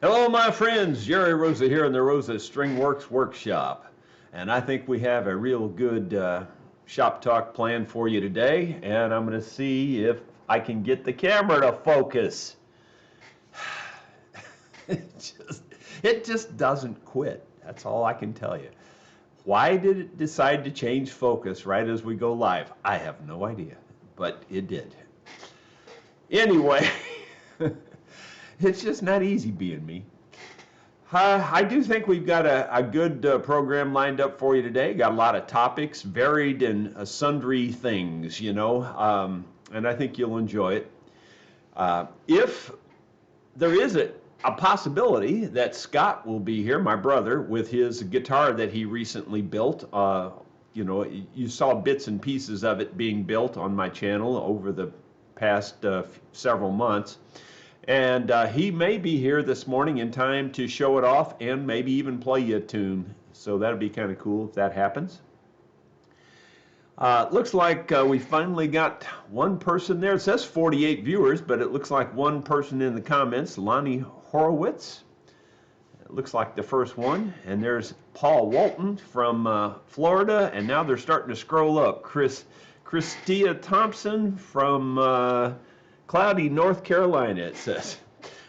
Hello, my friends. Jerry Rosa here in the Rosa String Works Workshop. And I think we have a real good shop talk planned for you today. And I'm going to see if I can get the camera to focus. it just doesn't quit. That's all I can tell you. Why did it decide to change focus right as we go live? I have no idea, but it did. Anyway. It's just not easy being me. I do think we've got a good program lined up for you today. Got a lot of topics, varied and sundry things, and I think you'll enjoy it. If there is a possibility that Scott will be here, my brother, with his guitar that he recently built. You saw bits and pieces of it being built on my channel over the past several months. And he may be here this morning in time to show it off and maybe even play you a tune. So that'll be kind of cool if that happens. Looks like we finally got one person there. It says 48 viewers, but it looks like one person in the comments, Lonnie Horowitz. It looks like the first one. And there's Paul Walton from Florida. And now they're starting to scroll up. Christia Thompson from Cloudy, North Carolina, it says.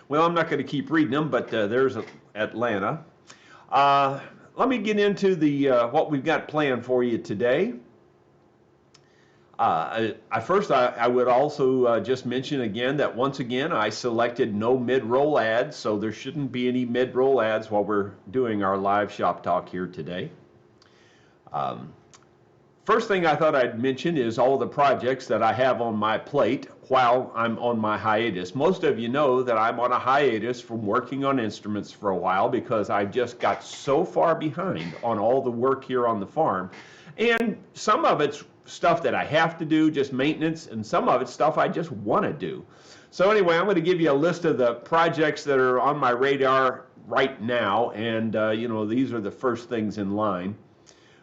Well, I'm not going to keep reading them, but there's Atlanta. Let me get into the what we've got planned for you today. First, I would also just mention again that once again I selected no mid-roll ads, so there shouldn't be any mid-roll ads while we're doing our live shop talk here today. First thing I thought I'd mention is all the projects that I have on my plate while I'm on my hiatus. Most of you know that I'm on a hiatus from working on instruments for a while because I just got so far behind on all the work here on the farm. And some of it's stuff that I have to do, just maintenance, and some of it's stuff I just want to do. So anyway, I'm going to give you a list of the projects that are on my radar right now, and these are the first things in line.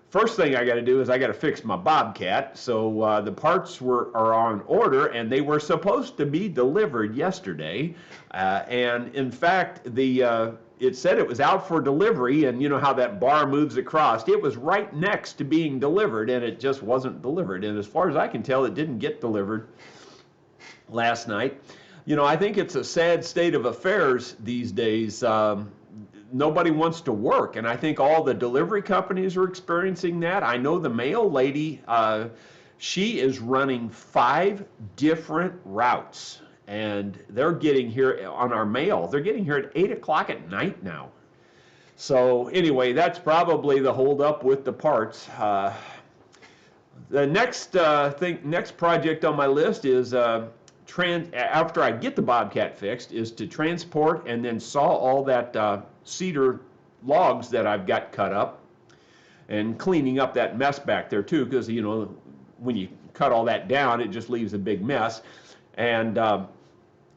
First thing I got to do is I got to fix my Bobcat. So the parts are on order, and they were supposed to be delivered yesterday. And in fact, it said it was out for delivery, and you know how that bar moves across. It was right next to being delivered, and it just wasn't delivered. And as far as I can tell, it didn't get delivered last night. I think it's a sad state of affairs these days. Nobody wants to work, and I think all the delivery companies are experiencing that. I know the mail lady, she is running 5 different routes, and they're getting here on our mail. They're getting here at 8 o'clock at night now. So anyway, that's probably the holdup with the parts. The next project on my list is after I get the Bobcat fixed, is to transport and then saw all that cedar logs that I've got cut up and cleaning up that mess back there too, because when you cut all that down, it just leaves a big mess. And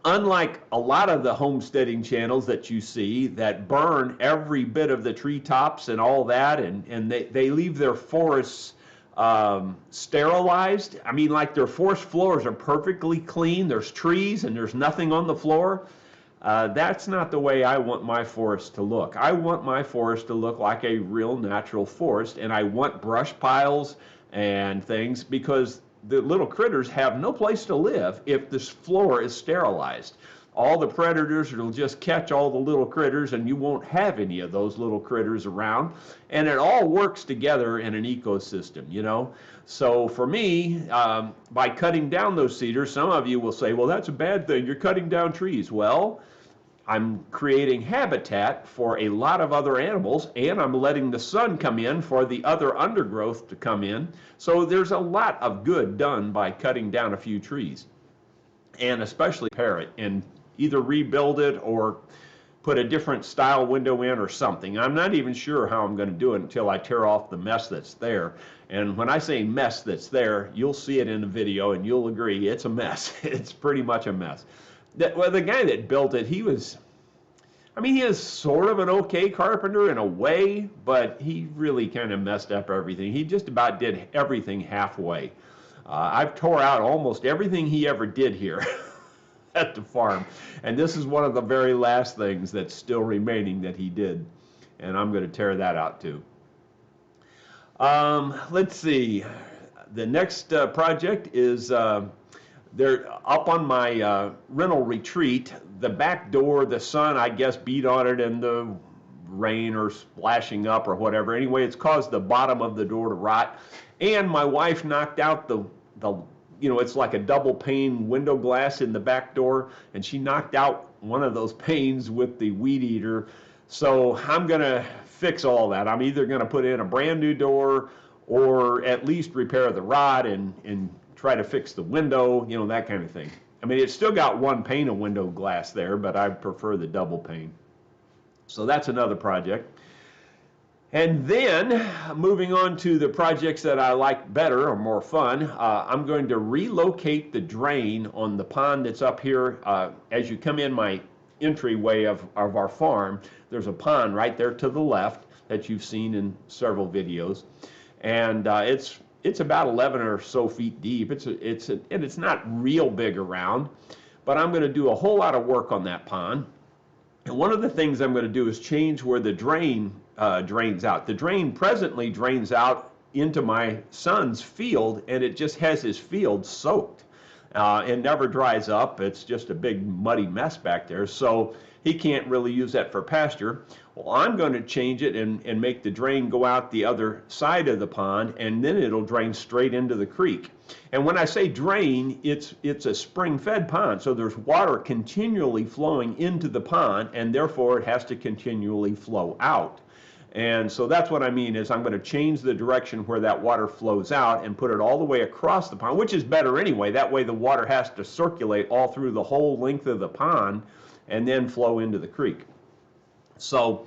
unlike a lot of the homesteading channels that you see that burn every bit of the treetops and all that, and they leave their forests sterilized. I mean, like their forest floors are perfectly clean. There's trees and there's nothing on the floor. That's not the way I want my forest to look. I want my forest to look like a real natural forest, and I want brush piles and things because the little critters have no place to live if this floor is sterilized. All the predators will just catch all the little critters, and you won't have any of those little critters around. And it all works together in an ecosystem, So for me, by cutting down those cedars, some of you will say, well, that's a bad thing. You're cutting down trees. Well, I'm creating habitat for a lot of other animals, and I'm letting the sun come in for the other undergrowth to come in. So there's a lot of good done by cutting down a few trees, and especially repair it and either rebuild it or put a different style window in or something. I'm not even sure how I'm going to do it until I tear off the mess that's there. And when I say mess that's there, you'll see it in the video and you'll agree it's a mess. It's pretty much a mess. Well, the guy that built it, he is sort of an okay carpenter in a way, but he really kind of messed up everything. He just about did everything halfway. I've tore out almost everything he ever did here. at the farm. And this is one of the very last things that's still remaining that he did. And I'm going to tear that out too. Let's see. The next project is they're up on my rental retreat. The back door, the sun, I guess, beat on it and the rain or splashing up or whatever. Anyway, it's caused the bottom of the door to rot. And my wife knocked out the it's like a double pane window glass in the back door, and she knocked out one of those panes with the weed eater. So I'm going to fix all that. I'm either going to put in a brand new door or at least repair the rod and try to fix the window, that kind of thing. I mean, it's still got one pane of window glass there, but I prefer the double pane. So that's another project. And then moving on to the projects that I like better or more fun, I'm going to relocate the drain on the pond that's up here. As you come in my entryway of our farm, there's a pond right there to the left that you've seen in several videos. And it's about 11 or so feet deep. And it's not real big around, but I'm going to do a whole lot of work on that pond. And one of the things I'm going to do is change where the drain drains out. The drain presently drains out into my son's field, and it just has his field soaked. It never dries up. It's just a big muddy mess back there. So he can't really use that for pasture. Well, I'm going to change it and make the drain go out the other side of the pond, and then it'll drain straight into the creek. And when I say drain, it's a spring-fed pond, so there's water continually flowing into the pond, and therefore it has to continually flow out. And so that's what I mean is I'm going to change the direction where that water flows out and put it all the way across the pond, which is better anyway. That way the water has to circulate all through the whole length of the pond and then flow into the creek. So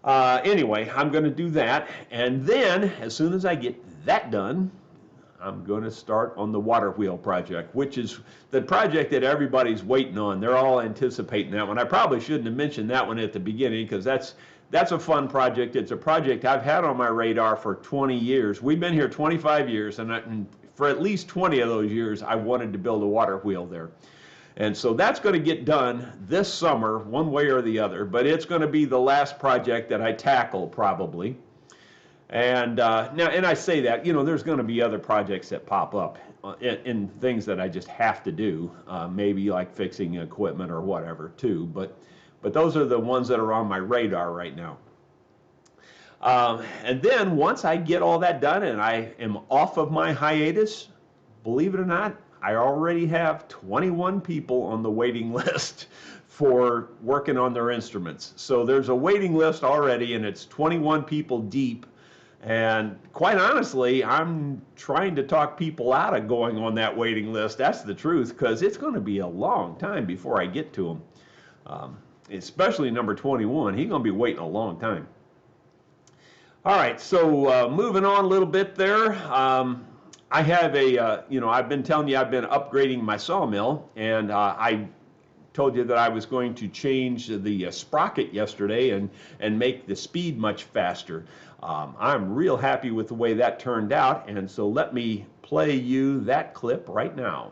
anyway, I'm going to do that. And then as soon as I get that done, I'm going to start on the water wheel project, which is the project that everybody's waiting on. They're all anticipating that one. I probably shouldn't have mentioned that one at the beginning because that's a fun project. It's a project I've had on my radar for 20 years. We've been here 25 years, and for at least 20 of those years, I wanted to build a water wheel there. And so that's going to get done this summer, one way or the other, but it's going to be the last project that I tackle probably. And and I say that, there's going to be other projects that pop up in things that I just have to do, maybe like fixing equipment or whatever too, but those are the ones that are on my radar right now. And then once I get all that done and I am off of my hiatus, believe it or not, I already have 21 people on the waiting list for working on their instruments. So there's a waiting list already, and it's 21 people deep. And quite honestly, I'm trying to talk people out of going on that waiting list. That's the truth, because it's going to be a long time before I get to them. Especially number 21. He's going to be waiting a long time. All right, so moving on a little bit there. I have I've been telling you I've been upgrading my sawmill, and I told you that I was going to change the sprocket yesterday and make the speed much faster. I'm real happy with the way that turned out, and so let me play you that clip right now.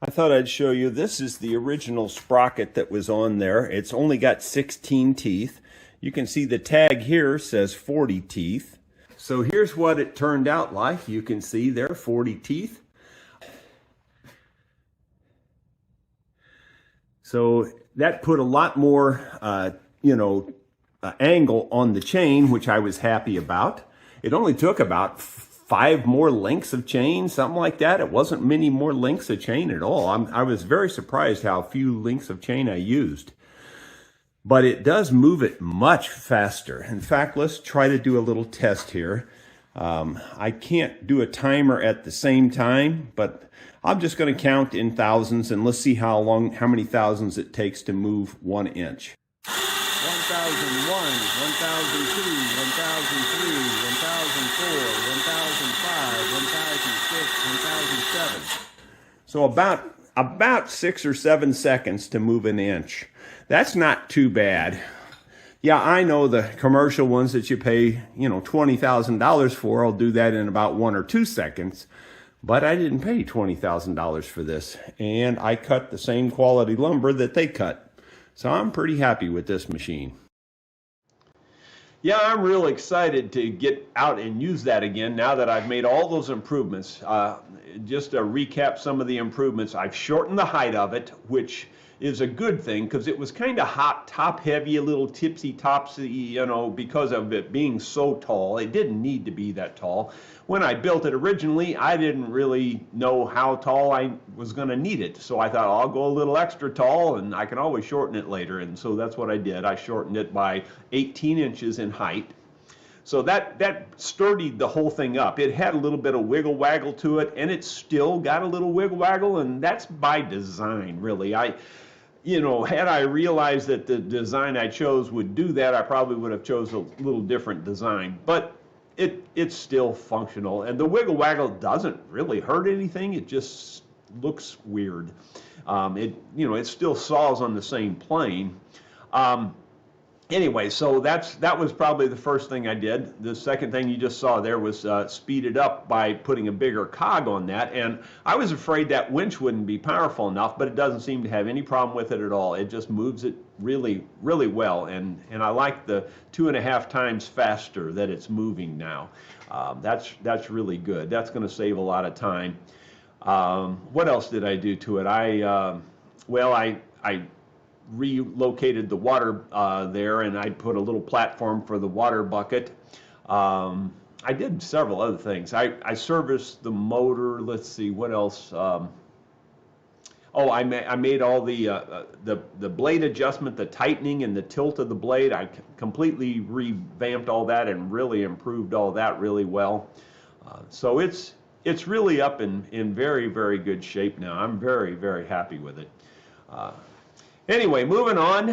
I thought I'd show you, this is the original sprocket that was on there. It's only got 16 teeth. You can see the tag here says 40 teeth. So here's what it turned out like. You can see there 40 teeth. So that put a lot more, angle on the chain, which I was happy about. It only took about 5 more lengths of chain, something like that. It wasn't many more lengths of chain at all. I was very surprised how few lengths of chain I used. But it does move it much faster. In fact, let's try to do a little test here. I can't do a timer at the same time, but I'm just going to count in thousands, and let's see how many thousands it takes to move 1 inch. 1001, 1002, 1003, 1004, 1005, 1006, 1007. So about 6 or 7 seconds to move an inch. That's not too bad. Yeah, I know the commercial ones that you pay, $20,000 for, I'll do that in about 1 or 2 seconds. But I didn't pay $20,000 for this, and I cut the same quality lumber that they cut. So I'm pretty happy with this machine. Yeah, I'm real excited to get out and use that again now that I've made all those improvements. Just to recap some of the improvements, I've shortened the height of it, which is a good thing because it was kind of hot, top heavy, a little tipsy topsy, you know, because of it being so tall. It didn't need to be that tall. When I built it originally, I didn't really know how tall I was going to need it. So I thought I'll go a little extra tall and I can always shorten it later. And so that's what I did. I shortened it by 18 inches in height. So that sturdied the whole thing up. It had a little bit of wiggle waggle to it, and it still got a little wiggle waggle, and that's by design, really. You know, had I realized that the design I chose would do that, I probably would have chose a little different design. But it's still functional, and the wiggle waggle doesn't really hurt anything. It just looks weird. It still saws on the same plane. Anyway, so that was probably the first thing I did. The second thing you just saw there was speed it up by putting a bigger cog on that. And I was afraid that winch wouldn't be powerful enough, but it doesn't seem to have any problem with it at all. It just moves it really, really well. And I like the 2.5 times faster that it's moving now. That's really good. That's going to save a lot of time. What else did I do to it? I relocated the water there, and I put a little platform for the water bucket. I did several other things. I serviced the motor. Let's see, what else? I made all the blade adjustment, the tightening and the tilt of the blade. I completely revamped all that and really improved all that really well. So it's really up in very, very good shape now. I'm very, very happy with it. Anyway, moving on.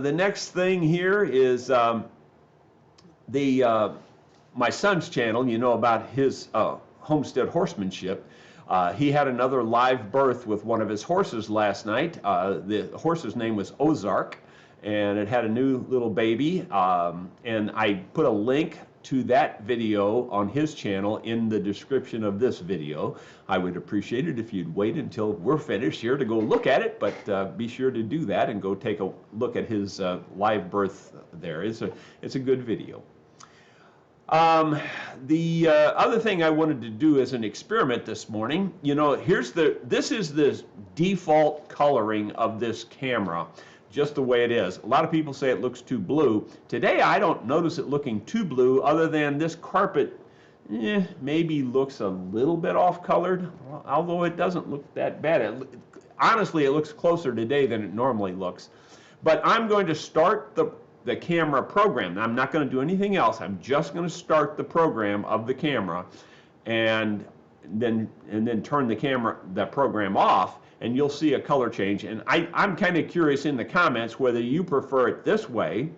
The next thing here is my son's channel. You know about his homestead horsemanship. He had another live birth with one of his horses last night. The horse's name was Ozark, and it had a new little baby. And I put a link to that video on his channel in the description of this video. I would appreciate it if you'd wait until we're finished here to go look at it, but be sure to do that and go take a look at his live birth there. It's a good video. The other thing I wanted to do as an experiment this morning, you know, this is the default coloring of this camera, just the way it is. A lot of people say it looks too blue. Today I don't notice it looking too blue, other than this carpet maybe looks a little bit off colored, although it doesn't look that bad. Honestly, it looks closer today than it normally looks. But I'm going to start the camera program. I'm not going to do anything else. I'm just going to start the program of the camera and then turn the program off, and you'll see a color change. And I'm kind of curious in the comments whether you prefer it this way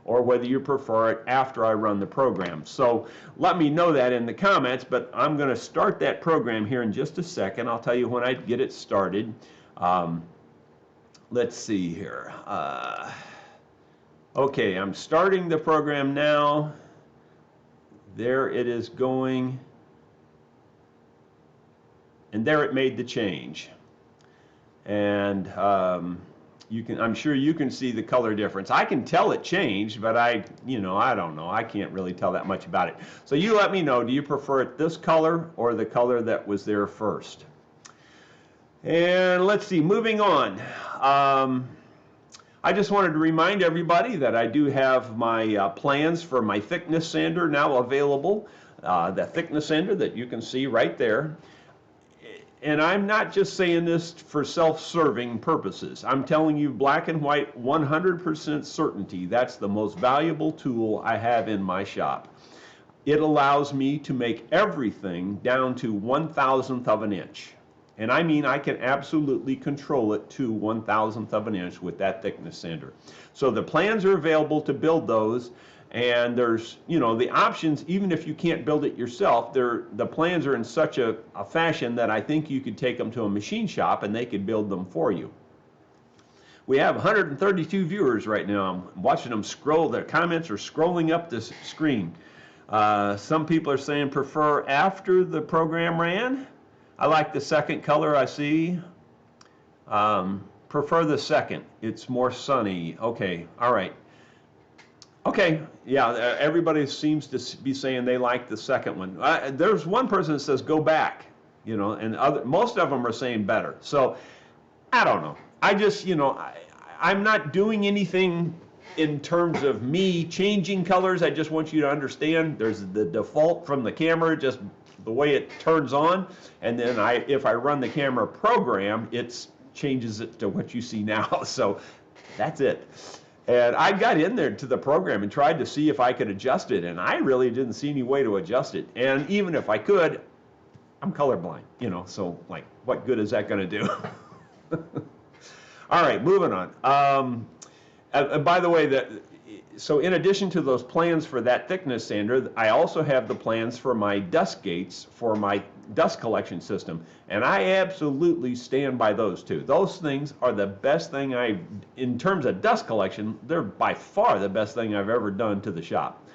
or whether you prefer it after I run the program. So let me know that in the comments, but I'm going to start that program here in just a second. I'll tell you when I get it started. Let's see here. Okay, I'm starting the program now. There it is going. And there it made the change. And I'm sure you can see the color difference. I can tell it changed, but I don't know. I can't really tell that much about it. So you let me know, do you prefer it this color or the color that was there first? And let's see, moving on. I just wanted to remind everybody that I do have my plans for my thickness sander now available. The thickness sander that you can see right there. And I'm not just saying this for self-serving purposes. I'm telling you black and white, 100% certainty. That's the most valuable tool I have in my shop. It allows me to make everything down to 1/1000th of an inch. And I mean, I can absolutely control it to 1/1000th of an inch with that thickness sander. So the plans are available to build those. And there's, the options, even if you can't build it yourself, the plans are in such a fashion that I think you could take them to a machine shop and they could build them for you. We have 132 viewers right now. I'm watching them scroll. Their comments are scrolling up this screen. Some people are saying prefer after the program ran. I like the second color I see. Prefer the second. It's more sunny. Okay, all right. Okay, yeah, everybody seems to be saying they like the second one. There's one person that says go back, you know, and most of them are saying better. So I don't know. I just, you know, I'm not doing anything in terms of me changing colors. I just want you to understand there's the default from the camera, just the way it turns on, and then if I run the camera program, it changes it to what you see now. So that's it. And I got in there to the program and tried to see if I could adjust it, and I really didn't see any way to adjust it. And even if I could, I'm colorblind, you know, so like, what good is that going to do? All right, moving on. By the way, so in addition to those plans for that thickness sander, I also have the plans for my dust gates for my dust collection system, and I absolutely stand by those two. Those things are the best thing in terms of dust collection, they're by far the best thing I've ever done to the shop.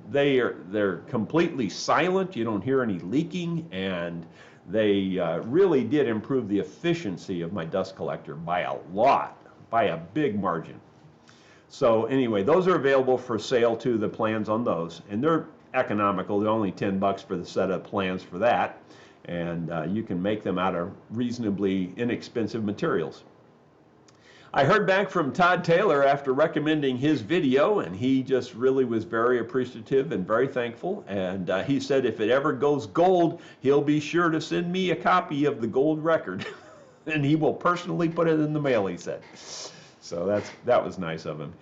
They're completely silent, you don't hear any leaking, and they really did improve the efficiency of my dust collector by a lot, by a big margin. So anyway, those are available for sale too, the plans on those, and they're economical. They're only $10 for the set of plans for that, and you can make them out of reasonably inexpensive materials. I heard back from Todd Taylor after recommending his video, and he just really was very appreciative and very thankful, and he said if it ever goes gold, he'll be sure to send me a copy of the gold record, and he will personally put it in the mail, he said. So that was nice of him.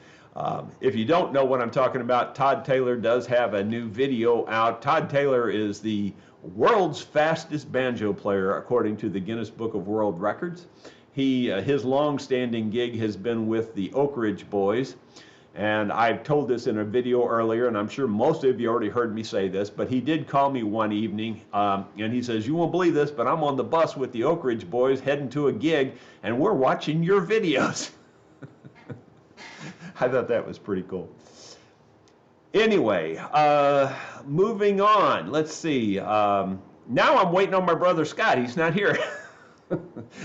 If you don't know what I'm talking about, Todd Taylor does have a new video out. Todd Taylor is the world's fastest banjo player, according to the Guinness Book of World Records. His long-standing gig has been with the Oak Ridge Boys, and I've told this in a video earlier, and I'm sure most of you already heard me say this, but he did call me one evening, and he says, you won't believe this, but I'm on the bus with the Oak Ridge Boys heading to a gig, and we're watching your videos. I thought that was pretty cool. Anyway, moving on. Let's see. Now I'm waiting on my brother Scott. He's not here.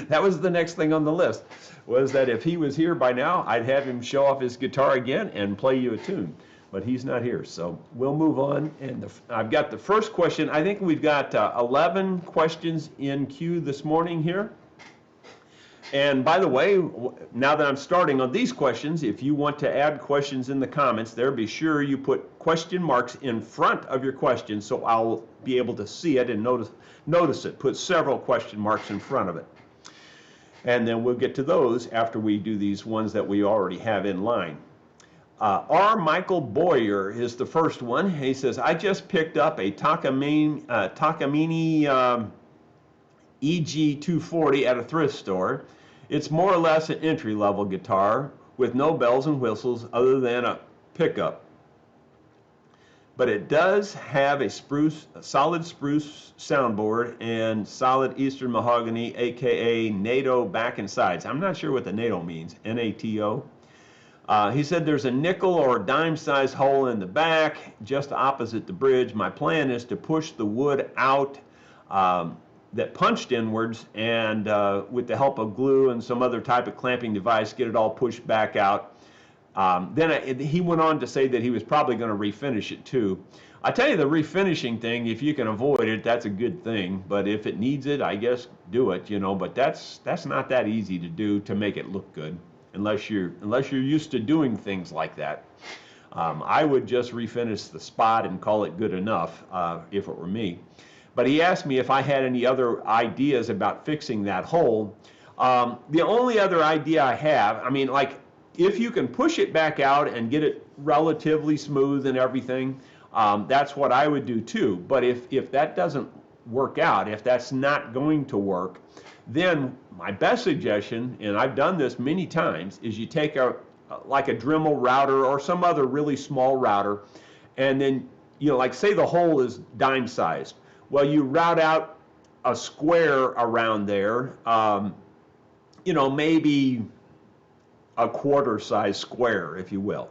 That was the next thing on the list, was that if he was here by now, I'd have him show off his guitar again and play you a tune. But he's not here, so we'll move on. And I've got the first question. I think we've got 11 questions in queue this morning here. And by the way, now that I'm starting on these questions, if you want to add questions in the comments there, be sure you put question marks in front of your question so I'll be able to see it and notice it. Put several question marks in front of it. And then we'll get to those after we do these ones that we already have in line. R. Michael Boyer is the first one. He says, I just picked up a Takamine EG240 at a thrift store. It's more or less an entry-level guitar with no bells and whistles other than a pickup. But it does have a solid spruce soundboard and solid Eastern mahogany, aka NATO back and sides. I'm not sure what the NATO means, N-A-T-O. He said there's a nickel or dime-sized hole in the back just opposite the bridge. My plan is to push the wood out that punched inwards, and with the help of glue and some other type of clamping device, get it all pushed back out. Then he went on to say that he was probably going to refinish it too. I tell you, the refinishing thing, if you can avoid it, that's a good thing. But if it needs it, I guess do it, you know. But that's not that easy to do to make it look good, unless you're used to doing things like that. I would just refinish the spot and call it good enough if it were me. But he asked me if I had any other ideas about fixing that hole. The only other idea I have, I mean, like, if you can push it back out and get it relatively smooth and everything, that's what I would do too. But if that doesn't work out, if that's not going to work, then my best suggestion, and I've done this many times, is you take like a Dremel router or some other really small router, and then, you know, like say the hole is dime sized. Well, you route out a square around there, you know, maybe a quarter size square, if you will.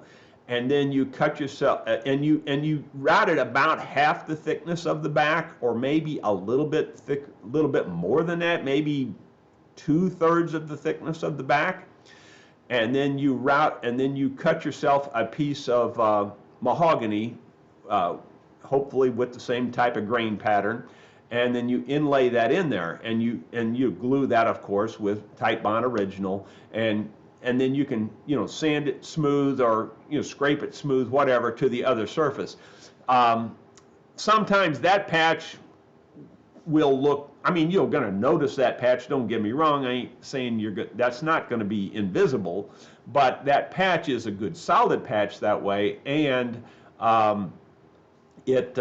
and then you cut yourself, and you route it about half the thickness of the back, or maybe a little bit thick, a little bit more than that, maybe 2/3 of the thickness of the back, and then you cut yourself a piece of mahogany, hopefully with the same type of grain pattern, and then you inlay that in there, and you glue that, of course, with Titebond Original, and then you can sand it smooth, or scrape it smooth, whatever, to the other surface. Sometimes that patch will look, I mean, you're going to notice that patch, don't get me wrong, I ain't saying that's not going to be invisible, but that patch is a good solid patch that way, and it's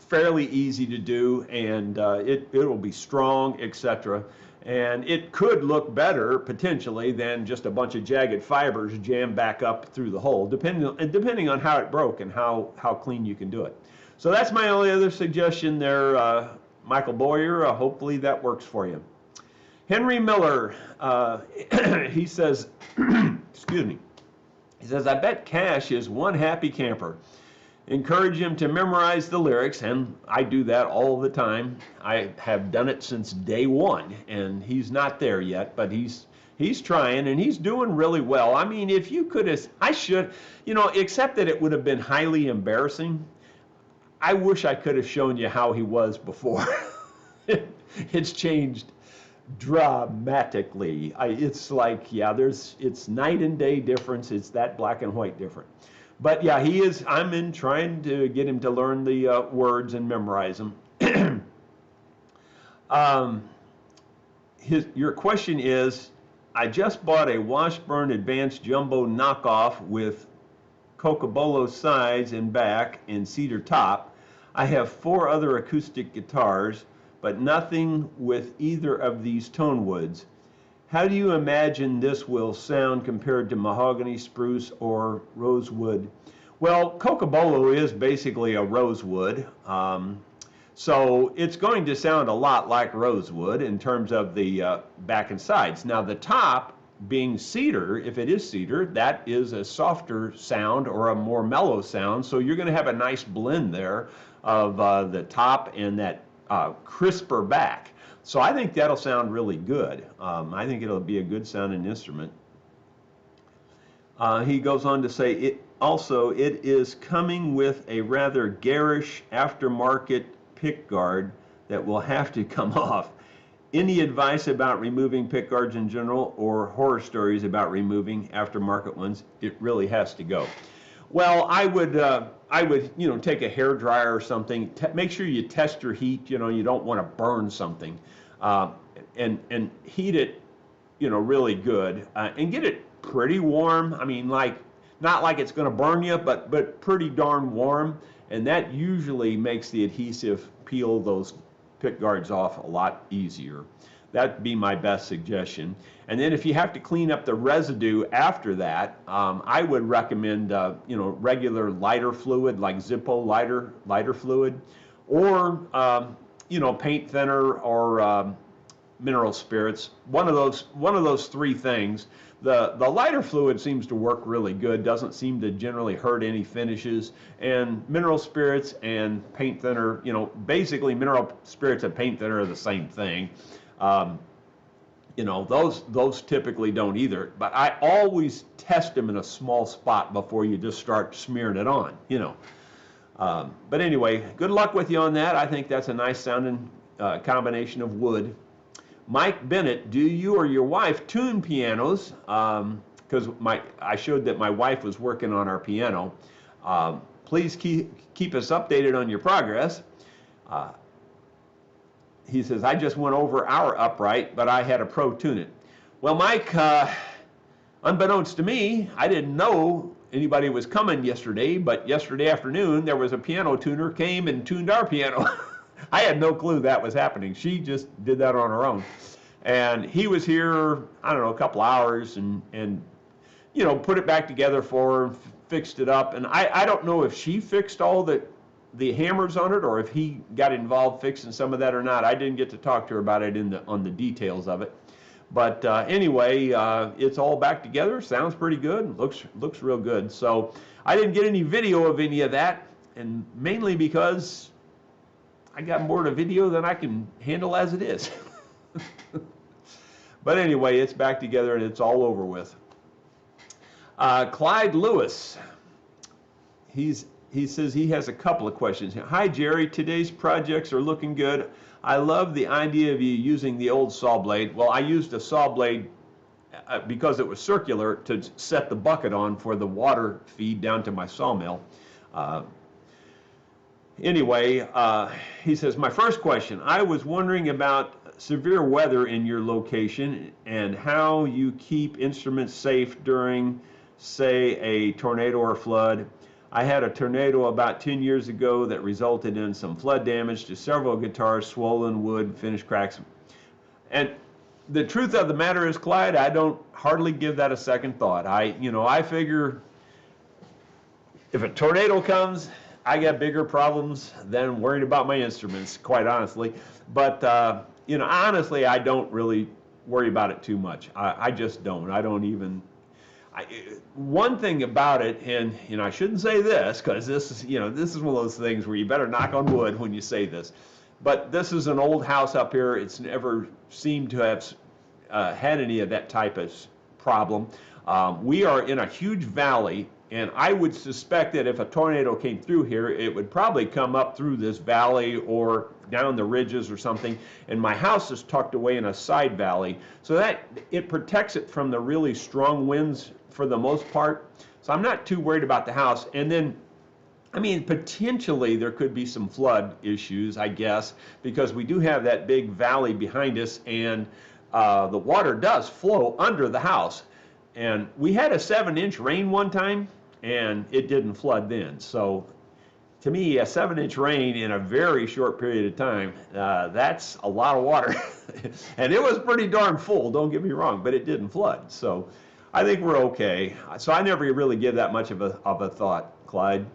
fairly easy to do, and it'll be strong, etc. And it could look better potentially than just a bunch of jagged fibers jammed back up through the hole, depending on how it broke and how clean you can do it. So that's my only other suggestion there, Michael Boyer. Hopefully that works for you. Henry Miller, he says, excuse me, he says, I bet Cash is one happy camper. Encourage him to memorize the lyrics, and I do that all the time. I have done it since day one, and he's not there yet, but he's trying, and he's doing really well. I mean, if you could have, I should, except that it would have been highly embarrassing. I wish I could have shown you how he was before. It's changed dramatically. It's like, yeah, it's night and day difference. It's that black and white different. But yeah, I'm trying to get him to learn the words and memorize them. Your question is, I just bought a Washburn Advanced Jumbo knockoff with Cocobolo sides and back and cedar top. I have 4 other acoustic guitars, but nothing with either of these tone woods. How do you imagine this will sound compared to mahogany, spruce, or rosewood? Well, Cocobolo is basically a rosewood, so it's going to sound a lot like rosewood in terms of the back and sides. Now the top, being cedar, if it is cedar, that is a softer sound or a more mellow sound, so you're going to have a nice blend there of the top and that crisper back. So I think that'll sound really good. I think it'll be a good sounding instrument. He goes on to say, it is coming with a rather garish aftermarket pickguard that will have to come off. Any advice about removing pickguards in general, or horror stories about removing aftermarket ones? It really has to go. Well, I would take a hair dryer or something. Make sure you test your heat. You don't want to burn something, and heat it, really good, and get it pretty warm. I mean, not like it's going to burn you, but pretty darn warm, and that usually makes the adhesive peel those pick guards off a lot easier. That'd be my best suggestion. And then if you have to clean up the residue after that, I would recommend regular lighter fluid like Zippo lighter fluid, or paint thinner or mineral spirits. One of those 3 things. The lighter fluid seems to work really good, doesn't seem to generally hurt any finishes, and mineral spirits and paint thinner, basically mineral spirits and paint thinner are the same thing. Those typically don't either, but I always test them in a small spot before you just start smearing it on, But anyway, good luck with you on that. I think that's a nice sounding combination of wood. Mike Bennett, do you or your wife tune pianos? Because I showed that my wife was working on our piano. Please keep us updated on your progress. He says, I just went over our upright, but I had a pro tune it. Well, Mike, unbeknownst to me, I didn't know anybody was coming yesterday, but yesterday afternoon there was a piano tuner came and tuned our piano. I had no clue that was happening. She just did that on her own. And he was here, I don't know, a couple hours and put it back together for her, fixed it up. And I don't know if she fixed all the hammers on it or if he got involved fixing some of that or not. I didn't get to talk to her about it on the details of it. But anyway, it's all back together. Sounds pretty good. Looks real good. So I didn't get any video of any of that, and mainly because I got more to video than I can handle as it is. But anyway, it's back together and it's all over with. Clyde Lewis, he says he has a couple of questions. Hi Jerry, today's projects are looking good. I love the idea of you using the old saw blade. Well, I used a saw blade because it was circular to set the bucket on for the water feed down to my sawmill. Anyway, he says, my first question, I was wondering about severe weather in your location and how you keep instruments safe during, say, a tornado or flood. I had a tornado about 10 years ago that resulted in some flood damage to several guitars, swollen wood, finish cracks. And the truth of the matter is, Clyde, I don't hardly give that a second thought. I figure if a tornado comes, I got bigger problems than worrying about my instruments, quite honestly. But, honestly, I don't really worry about it too much. I just don't. I don't even. One thing about it, and I shouldn't say this because this is one of those things where you better knock on wood when you say this. But this is an old house up here. It's never seemed to have had any of that type of problem. We are in a huge valley, and I would suspect that if a tornado came through here, it would probably come up through this valley or down the ridges or something. And my house is tucked away in a side valley, so that it protects it from the really strong winds for the most part. So I'm not too worried about the house. And then, potentially there could be some flood issues, I guess, because we do have that big valley behind us, and the water does flow under the house. And we had a 7-inch rain one time, and it didn't flood then. So to me, a 7-inch rain in a very short period of time, that's a lot of water. And it was pretty darn full, don't get me wrong, but it didn't flood. So I think we're okay. So I never really give that much of a thought, Clyde.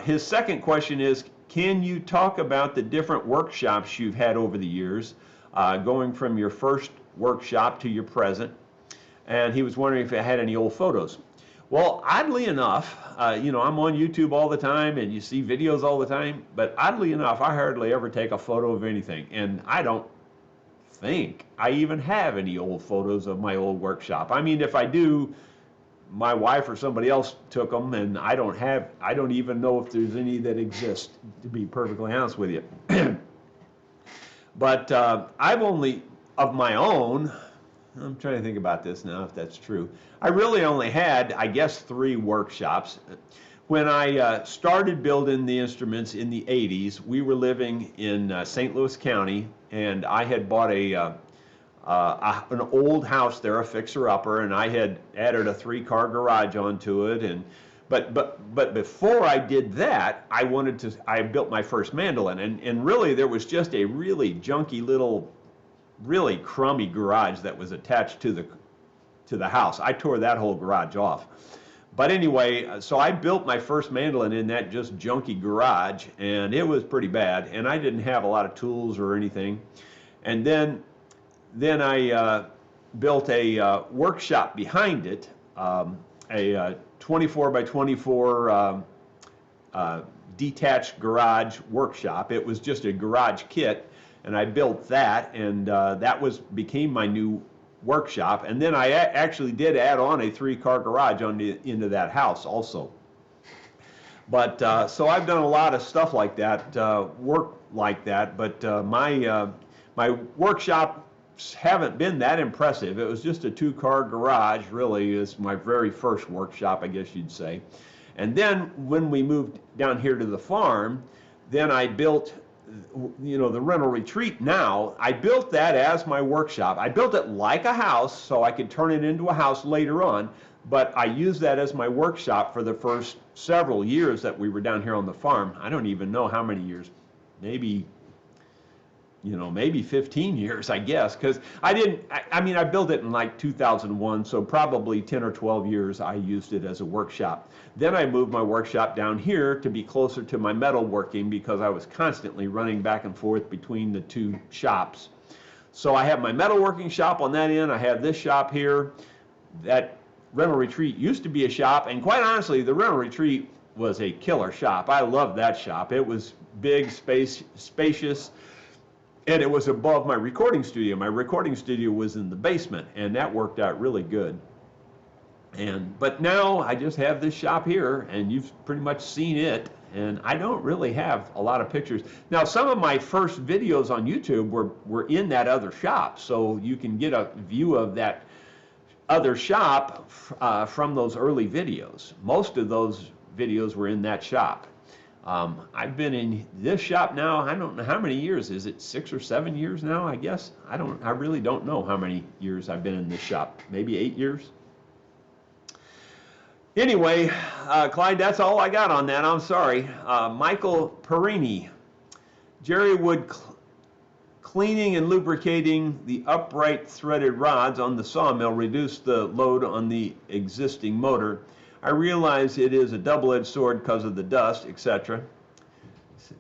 His second question is, can you talk about the different workshops you've had over the years, going from your first workshop to your present? And he was wondering if it had any old photos. Well, oddly enough, I'm on YouTube all the time and you see videos all the time, but oddly enough, I hardly ever take a photo of anything. And I don't think I even have any old photos of my old workshop. If I do, my wife or somebody else took them, and I don't even know if there's any that exist, to be perfectly honest with you. But I've only, of my own, I'm trying to think about this now, if that's true. I really only had, I guess, 3 workshops. When I started building the instruments in the 80s, we were living in St. Louis County, and I had bought an old house there, a fixer-upper, and I had added a 3-car garage onto it. But before I did that, I built my first mandolin, and really there was just a really junky little, really crummy garage that was attached to the house. I tore that whole garage off. But anyway, so I built my first mandolin in that just junky garage, and it was pretty bad, and I didn't have a lot of tools or anything. And then I built a workshop behind it, a 24 by 24 detached garage workshop. It was just a garage kit, and I built that, and that became my new workshop. And then I actually did add on a 3-car garage into that house also. But so I've done a lot of stuff like that, work like that, but my workshops haven't been that impressive. It was just a 2-car garage, really. It's my very first workshop, I guess you'd say. And then when we moved down here to the farm, then I built, the rental retreat now. I built that as my workshop. I built it like a house so I could turn it into a house later on, but I used that as my workshop for the first several years that we were down here on the farm. I don't even know how many years, maybe 15 years, I guess, because I built it in like 2001, so probably 10 or 12 years I used it as a workshop. Then I moved my workshop down here to be closer to my metalworking because I was constantly running back and forth between the 2 shops. So I have my metalworking shop on that end. I have this shop here. That rental retreat used to be a shop, and quite honestly, the rental retreat was a killer shop. I loved that shop. It was big, spacious, and it was above my recording studio. My recording studio was in the basement, and that worked out really good. But now I just have this shop here, and you've pretty much seen it, and I don't really have a lot of pictures. Now, some of my first videos on YouTube were in that other shop, so you can get a view of that other shop from those early videos. Most of those videos were in that shop. I've been in this shop now, I don't know how many years. Is it 6 or 7 years now, I guess? I really don't know how many years I've been in this shop. Maybe 8 years? Anyway, Clyde, that's all I got on that. I'm sorry. Michael Perini. Jerry would cleaning and lubricating the upright threaded rods on the sawmill reduced the load on the existing motor. I realize it is a double-edged sword because of the dust, etc.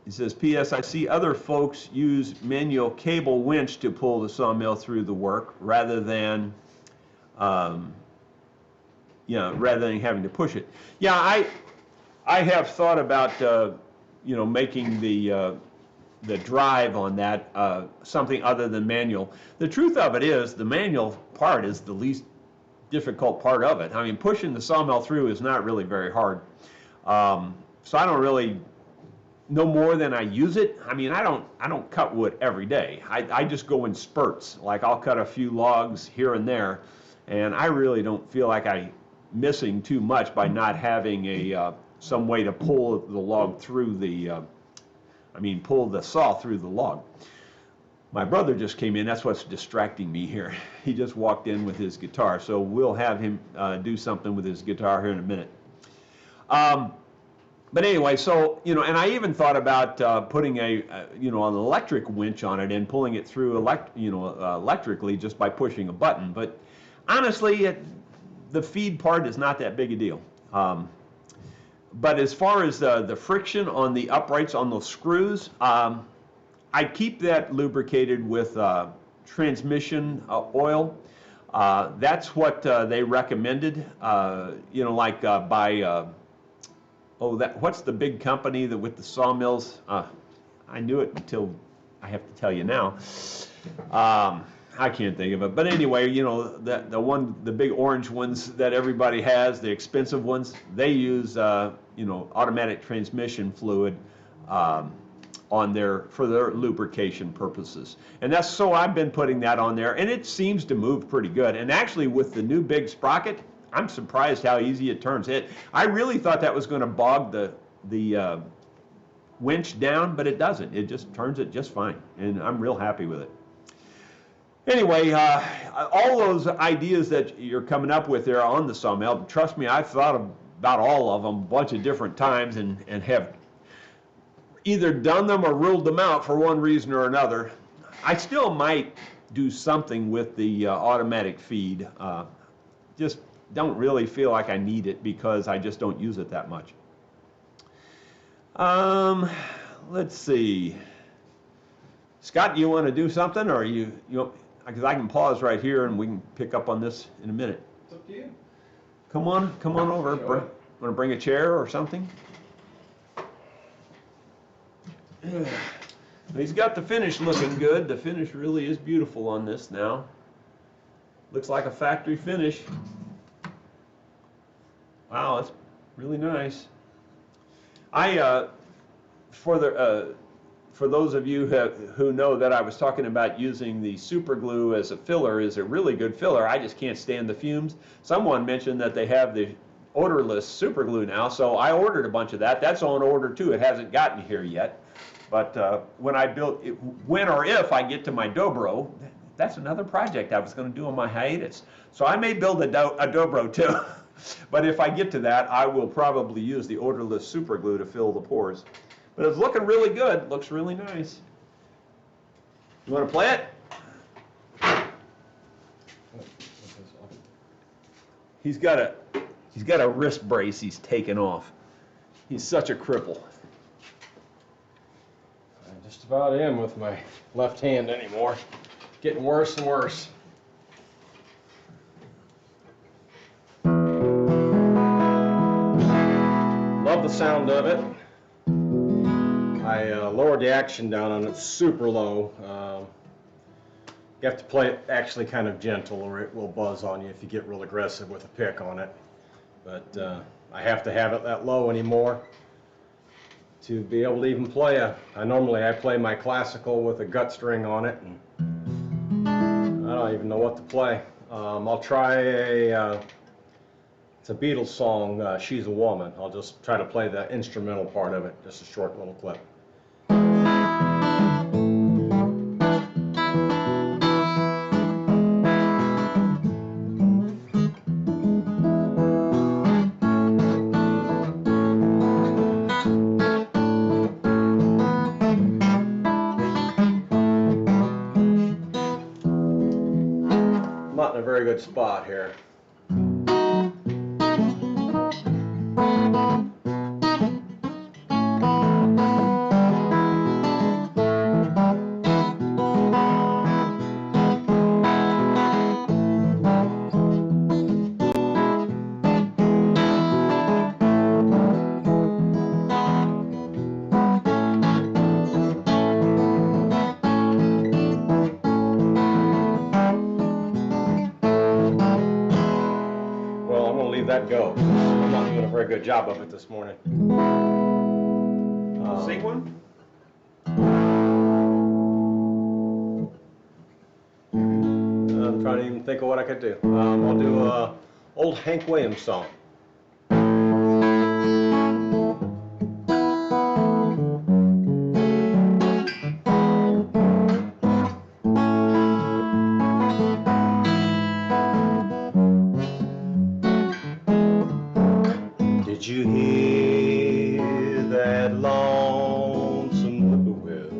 He says, P.S. I see other folks use manual cable winch to pull the sawmill through the work rather than having to push it. Yeah, I have thought about making the drive on that something other than manual. The truth of it is the manual part is the least difficult part of it. I mean, pushing the sawmill through is not really very hard. So I don't really know more than I use it. I mean, I don't cut wood every day. I just go in spurts. Like I'll cut a few logs here and there, and I really don't feel like I'm missing too much by not having some way to pull the log through pull the saw through the log. My brother just came in. That's what's distracting me here. He just walked in with his guitar, so we'll have him do something with his guitar here in a minute. But anyway, so, and I even thought about putting an electric winch on it and pulling it through electrically just by pushing a button. But honestly, the feed part is not that big a deal. But as far as the friction on the uprights on those screws, I keep that lubricated with transmission oil. That's what they recommended, what's the big company that with the sawmills? I knew it until I have to tell you now. I can't think of it, but anyway, the big orange ones that everybody has, the expensive ones, they use automatic transmission fluid for their lubrication purposes, and that's so I've been putting that on there, and it seems to move pretty good. And actually, with the new big sprocket, I'm surprised how easy it turns. I really thought that was going to bog the winch down, but it doesn't. It just turns it just fine, and I'm real happy with it. Anyway, all those ideas that you're coming up with there on the sawmill, trust me, I've thought about all of them a bunch of different times and have either done them or ruled them out for one reason or another. I still might do something with the automatic feed. Just don't really feel like I need it because I just don't use it that much. Let's see. Scott, do you want to do something, or you because I can pause right here and we can pick up on this in a minute. It's up to you. Come on over. Sure. Want to bring a chair or something? He's got the finish looking good. The finish really is beautiful on this now. Looks like a factory finish. Wow, that's really nice. For those of you who know that I was talking about using the super glue as a filler is a really good filler. I just can't stand the fumes. Someone mentioned that they have the odorless super glue now, so I ordered a bunch of that. That's on order too. It hasn't gotten here yet. But when or if I get to my dobro, that's another project I was going to do on my hiatus. So I may build a dobro too. But if I get to that, I will probably use the odorless super glue to fill the pores. But it's looking really good. Looks really nice. You want to play it? He's got a wrist brace he's taken off. He's such a cripple. I just about am with my left hand anymore. getting worse and worse. Love the sound of it. I lowered the action down on it super low. You have to play it actually kind of gentle or it will buzz on you if you get real aggressive with a pick on it. But I have to have it that low anymore to be able to even play I play my classical with a gut string on it, and I don't even know what to play. I'll try it's a Beatles song, She's a Woman. I'll just try to play the instrumental part of it, just a short little clip. I'm not in a very good spot here. That go. I'm not doing a very good job of it this morning. Sing one? I'm trying to even think of what I could do. I'll do a old Hank Williams song. Did you hear that lonesome whippoorwill?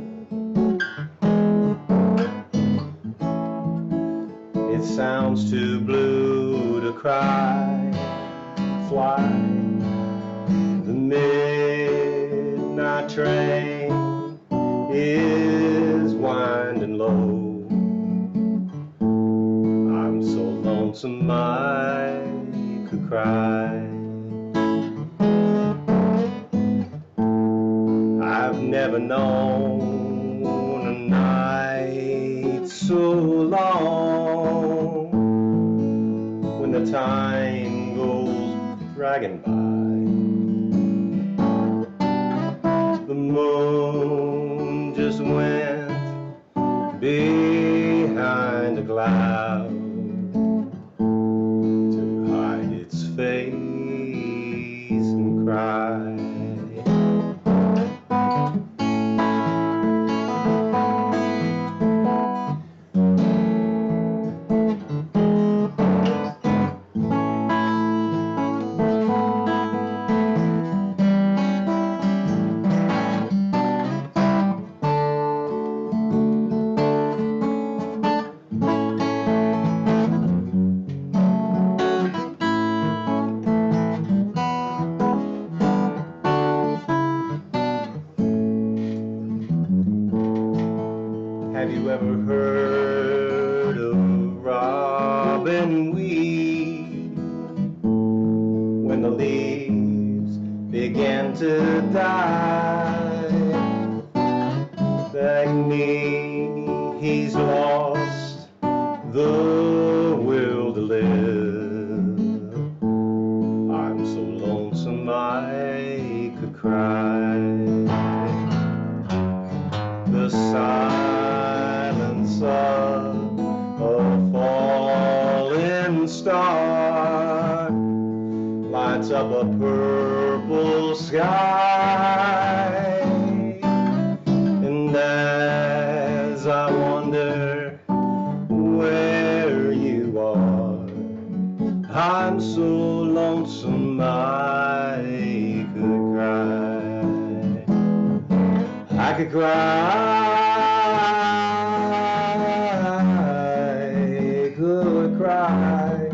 It sounds too blue to cry, fly. The midnight train is winding low. I'm so lonesome I could cry. I've never known a night so long when the time goes dragging by. The moon just went behind a cloud to hide its face and cry. Have you ever heard of robin weed? When the leaves begin to die, that means he's lost the will to live. I'm so lonesome I could cry. The silence of a falling star lights up a purple sky, and as I wonder where you are, I'm so lonesome I could cry. I could cry. Could cry,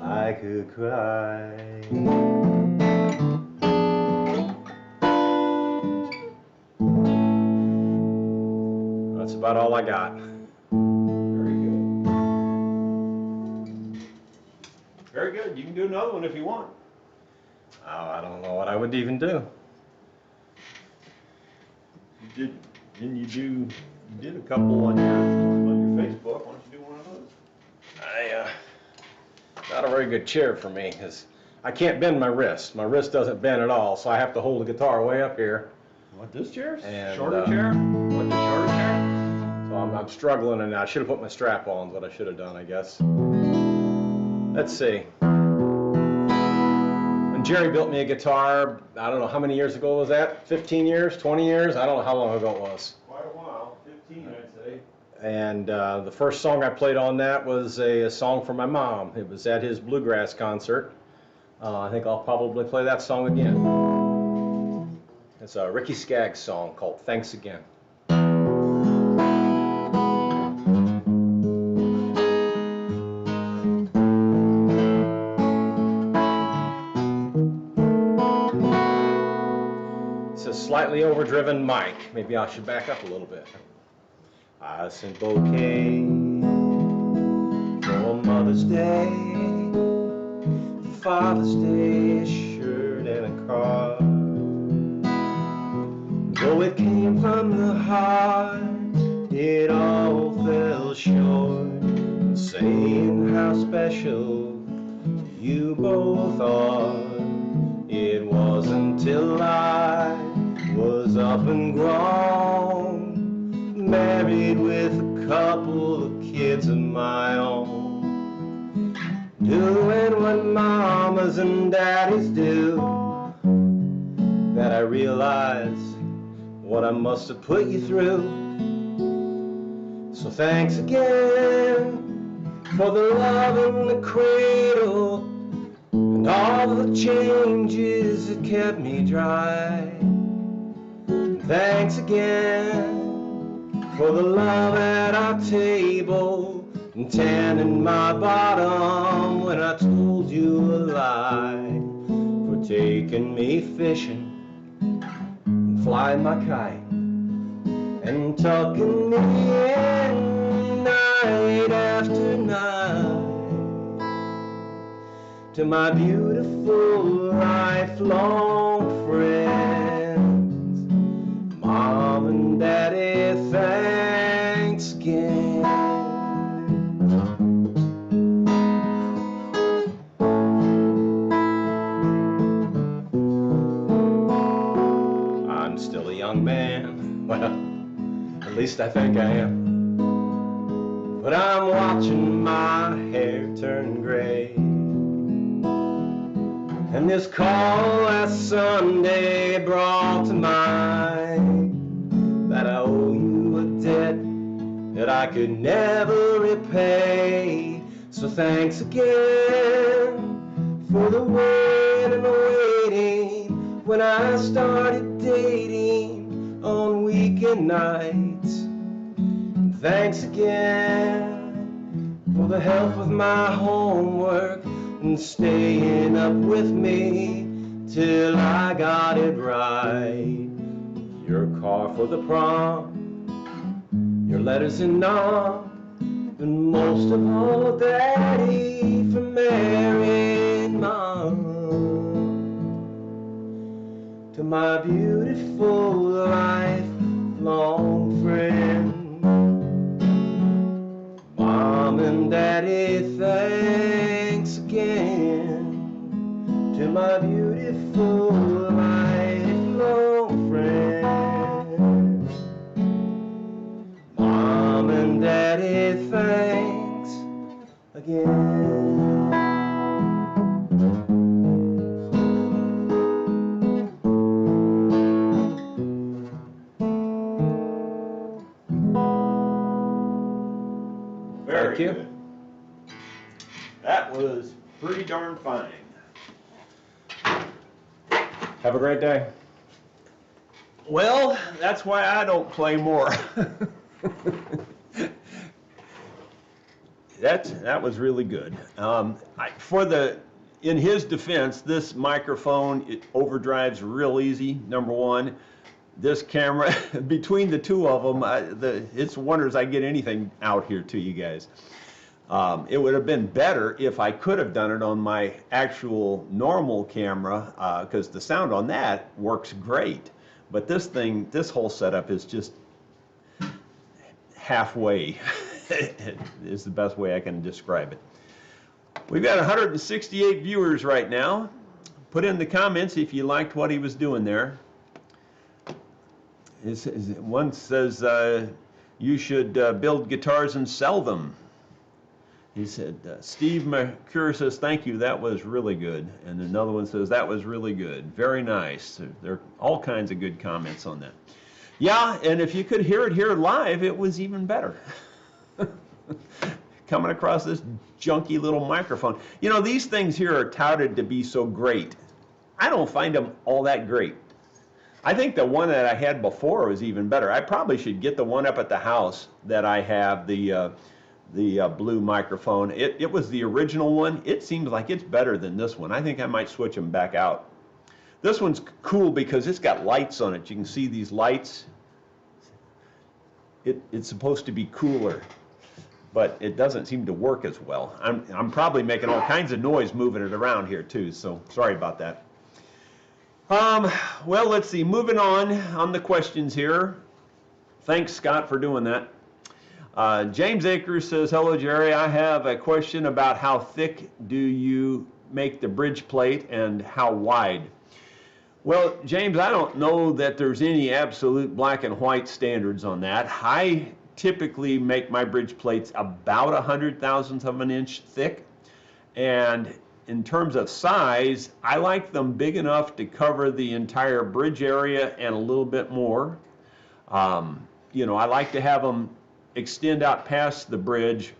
I could cry. I got. Very good. Very good. You can do another one if you want. Oh, I don't know what I would even do. Didn't you did a couple on your Facebook. Why don't you do one of those? Not a very good chair for me, because I can't bend my wrist. My wrist doesn't bend at all, so I have to hold the guitar way up here. What, this chair? And, Shorter chair? What, the shorter chair? So I'm struggling, and I should have put my strap on, what I should have done, I guess. Let's see. When Jerry built me a guitar, I don't know how many years ago was that? 15 years, 20 years? I don't know how long ago it was. Quite a while, 15 I'd say. And the first song I played on that was a song for my mom. It was at his bluegrass concert. I think I'll probably play that song again. It's a Ricky Skaggs song called Thanks Again. It's a slightly overdriven mic. Maybe I should back up a little bit. I sent bouquet for Mother's Day, Father's Day, a shirt and a card. Though it came from the heart, it all fell short, saying how special you both are. It wasn't till I was up and grown, married with a couple of kids of my own, doing what mamas and daddies do, that I realized what I must have put you through. So thanks again for the love in the cradle and all the changes that kept me dry. Thanks again for the love at our table and tanning my bottom when I told you a lie, for taking me fishing and flying my kite and tucking me in night after night to my beautiful lifelong friends, Mom and Daddy, thanks again. I'm still a young man, well, at least I think I am, but I'm watching my hair turn gray. And this call last Sunday brought to mind that I owe you a debt that I could never repay. So thanks again for the wait and waiting when I started dating on weekend nights. And thanks again for the help with my homework and staying up with me till I got it right. Your car for the prom, your letters and all, and most of all, Daddy, for marrying Mom. To my beautiful lifelong friend, Mom and Daddy, thanks again. To my beautiful lifelong friend, Mom and Daddy, thanks again. Very Thank you. good. That was pretty darn fine. Have a great day. Well, that's why I don't play more. That was really good. In his defense, this microphone, it overdrives real easy, number one. this camera, between the two of them, it's wonders I get anything out here to you guys. It would have been better if I could have done it on my actual normal camera, because the sound on that works great. But this thing, this whole setup is just halfway, is the best way I can describe it. We've got 168 viewers right now. Put in the comments if you liked what he was doing there. One says you should build guitars and sell them. He said, Steve McCure says, thank you, that was really good. And another one says, that was really good. Very nice. There are all kinds of good comments on that. Yeah, and if you could hear it here live, it was even better. Coming across this junky little microphone. You know, these things here are touted to be so great. I don't find them all that great. I think the one that I had before was even better. I probably should get the one up at the house that I have, the blue microphone. It was the original one. It seems like it's better than this one. I think I might switch them back out. This one's cool because it's got lights on it. You can see these lights. It's supposed to be cooler, but it doesn't seem to work as well. I'm probably making all kinds of noise moving it around here too, so sorry about that. Well, let's see, moving on the questions here. Thanks, Scott, for doing that. James Akers says, hello, Jerry. I have a question about how thick do you make the bridge plate and how wide? Well, James, I don't know that there's any absolute black and white standards on that. I typically make my bridge plates about 100,000th of an inch thick. And in terms of size, I like them big enough to cover the entire bridge area and a little bit more. You know, I like to have them extend out past the bridge,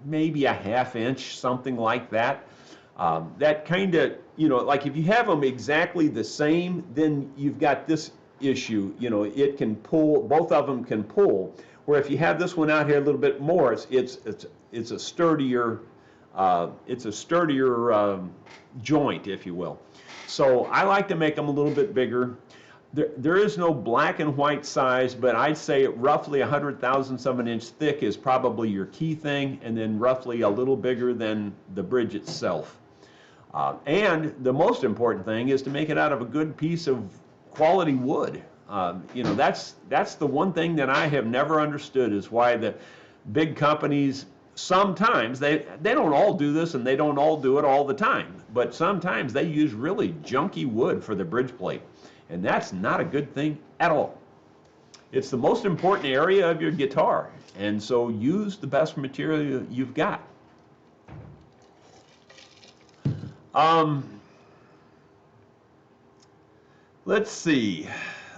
maybe a ½ inch, something like that. That kind of, you know, like if you have them exactly the same, then you've got this issue. You know, it can pull, both of them can pull. Where if you have this one out here a little bit more, it's a sturdier joint, if you will. So I like to make them a little bit bigger. There is no black and white size, but I'd say roughly 100,000ths of an inch thick is probably your key thing, and then roughly a little bigger than the bridge itself. And the most important thing is to make it out of a good piece of quality wood. You know, that's the one thing that I have never understood, is why the big companies, sometimes they don't all do this, and they don't all do it all the time, but sometimes they use really junky wood for the bridge plate, and that's not a good thing at all. It's the most important area of your guitar, and so use the best material you've got. Let's see.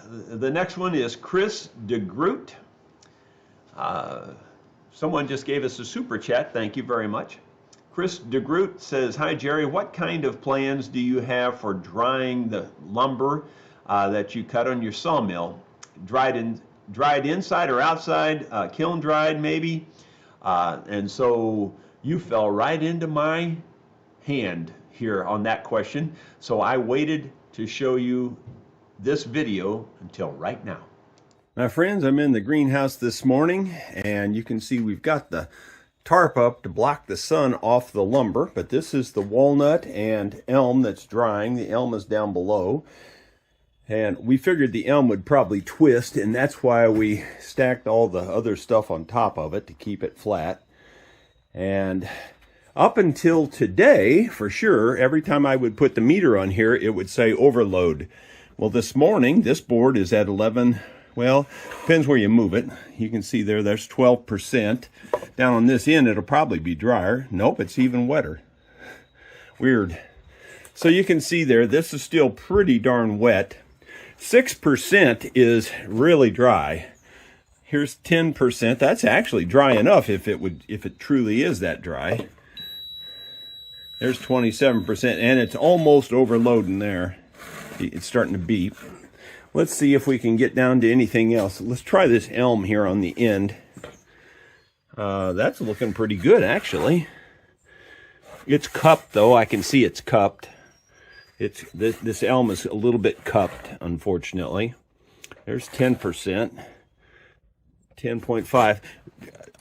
The next one is Chris DeGroot. Someone just gave us a super chat. Thank you very much. Chris DeGroot says, hi, Jerry. What kind of plans do you have for drying the lumber that you cut on your sawmill? Dried inside or outside? Kiln dried, maybe? And so you fell right into my hand here on that question. So I waited to show you this video until right now. My friends, I'm in the greenhouse this morning, and you can see we've got the tarp up to block the sun off the lumber, but this is the walnut and elm that's drying. The elm is down below, and we figured the elm would probably twist, and that's why we stacked all the other stuff on top of it to keep it flat. And up until today, for sure, every time I would put the meter on here, it would say overload. Well, this morning, this board is at 11, well, depends where you move it. You can see there's 12%. Down on this end, it'll probably be drier. Nope, it's even wetter. Weird. So you can see there, this is still pretty darn wet. 6% is really dry. Here's 10%. That's actually dry enough if it truly is that dry. There's 27%, and it's almost overloading there. It's starting to beep. Let's see if we can get down to anything else. Let's try this elm here on the end. That's looking pretty good, actually. It's cupped, though. I can see it's cupped. This elm is a little bit cupped, unfortunately. There's 10%, 10.5.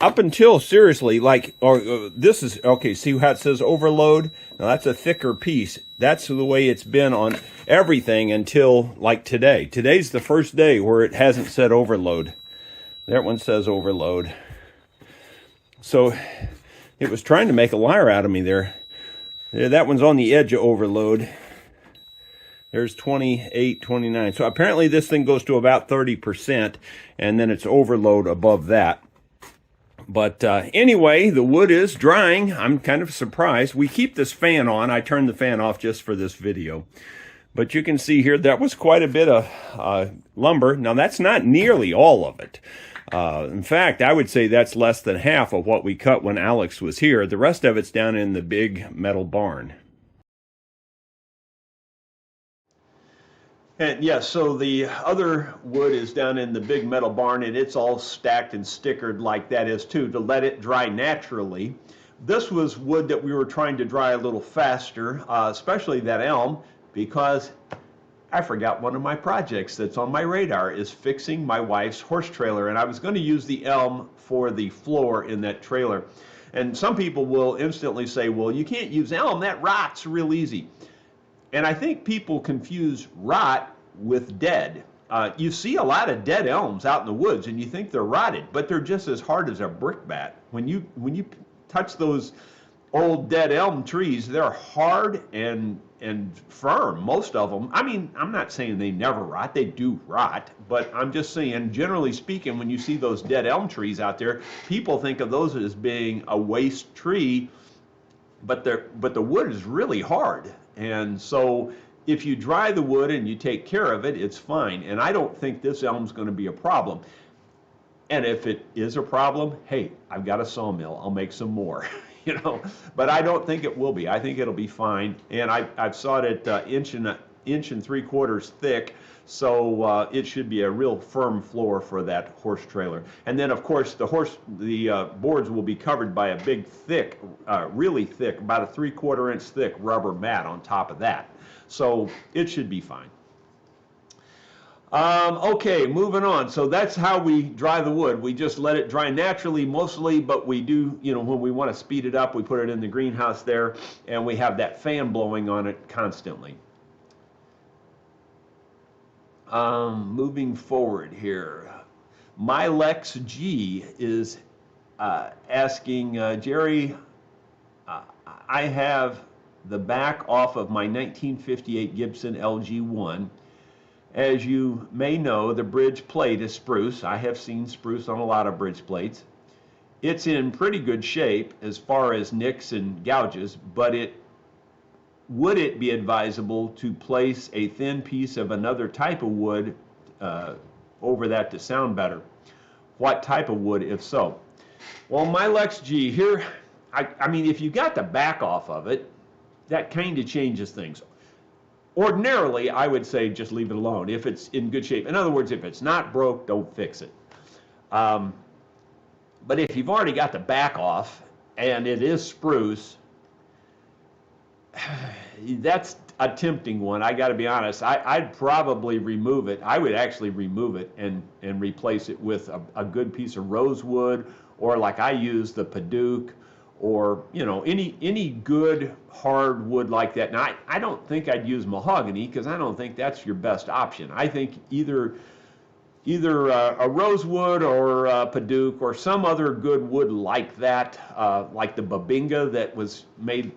Up until, seriously, like, this is, okay, see how it says overload? Now that's a thicker piece. That's the way it's been on everything until, like, today. Today's the first day where it hasn't said overload. That one says overload. So it was trying to make a liar out of me there. That one's on the edge of overload. There's 28, 29. So apparently this thing goes to about 30%, and then it's overload above that. But anyway, the wood is drying. I'm kind of surprised. We keep this fan on. I turned the fan off just for this video. But you can see here, that was quite a bit of lumber. Now, that's not nearly all of it. In fact, I would say that's less than half of what we cut when Alex was here. The rest of it's down in the big metal barn. And yes, so the other wood is down in the big metal barn, and it's all stacked and stickered like that is too, to let it dry naturally. This was wood that we were trying to dry a little faster, especially that elm, because I forgot one of my projects that's on my radar is fixing my wife's horse trailer, and I was going to use the elm for the floor in that trailer. And some people will instantly say, well, you can't use elm, that rots real easy. And I think people confuse rot with dead. You see a lot of dead elms out in the woods and you think they're rotted, but they're just as hard as a brickbat. When you touch those old dead elm trees, they're hard and firm, most of them. I mean, I'm not saying they never rot, they do rot, but I'm just saying, generally speaking, when you see those dead elm trees out there, people think of those as being a waste tree, but the wood is really hard. And so if you dry the wood and you take care of it, it's fine. And I don't think this elm's going to be a problem. And if it is a problem, hey, I've got a sawmill. I'll make some more, you know. But I don't think it will be. I think it'll be fine. And I've sawed it inch and 3/4 thick, so it should be a real firm floor for that horse trailer. And then, of course, the boards will be covered by a big, thick, really thick, about a 3/4 inch thick rubber mat on top of that. So it should be fine. Okay, moving on. So that's how we dry the wood. We just let it dry naturally mostly, but we do, you know, when we want to speed it up, we put it in the greenhouse there, and we have that fan blowing on it constantly. Moving forward here, my Lex G is asking, Jerry, I have the back off of my 1958 Gibson LG1. As you may know, the bridge plate is spruce. I have seen spruce on a lot of bridge plates. It's in pretty good shape as far as nicks and gouges, but would it be advisable to place a thin piece of another type of wood over that to sound better? What type of wood, if so? Well, my Lex G here, I mean, if you got the back off of it, that kind of changes things. Ordinarily, I would say just leave it alone if it's in good shape. In other words, if it's not broke, don't fix it. But if you've already got the back off and it is spruce, that's a tempting one. I got to be honest. I'd probably remove it. I would actually remove it and replace it with a good piece of rosewood, or like I use the Paduke, or you know, any good hard wood like that. Now I don't think I'd use mahogany because I don't think that's your best option. I think either a rosewood or a Paduke or some other good wood like that, like the Babinga that was made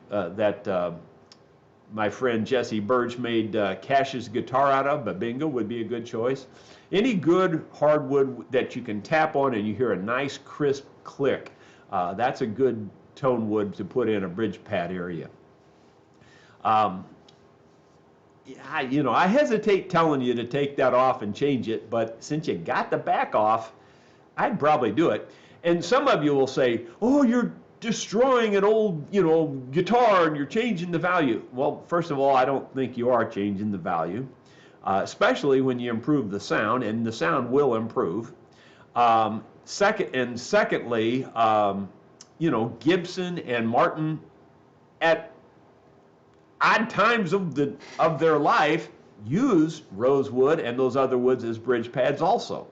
my friend Jesse Burge made Cash's guitar out of. Babinga would be a good choice. Any good hardwood that you can tap on and you hear a nice crisp click, that's a good tone wood to put in a bridge pad area. You know, I hesitate telling you to take that off and change it, but since you got the back off, I'd probably do it. And some of you will say, oh, you're destroying an old, you know, guitar and you're changing the value. Well, first of all, I don't think you are changing the value, especially when you improve the sound, and the sound will improve. Secondly, you know, Gibson and Martin at odd times of their life use rosewood and those other woods as bridge pads also.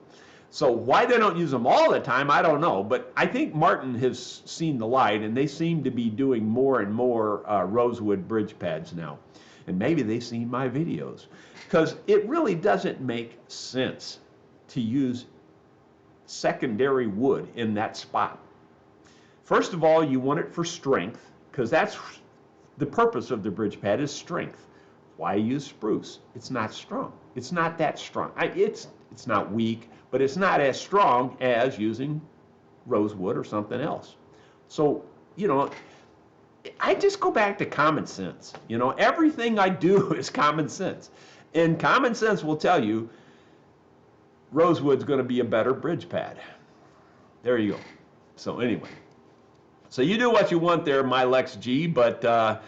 So why they don't use them all the time, I don't know. But I think Martin has seen the light, and they seem to be doing more and more rosewood bridge pads now. And maybe they've seen my videos, because it really doesn't make sense to use secondary wood in that spot. First of all, you want it for strength, because that's the purpose of the bridge pad, is strength. Why use spruce? It's not strong. It's not that strong. It's not weak, but it's not as strong as using rosewood or something else. So, you know, I just go back to common sense. You know, everything I do is common sense. And common sense will tell you rosewood's going to be a better bridge pad. There you go. So anyway, so you do what you want there, my Lex G, but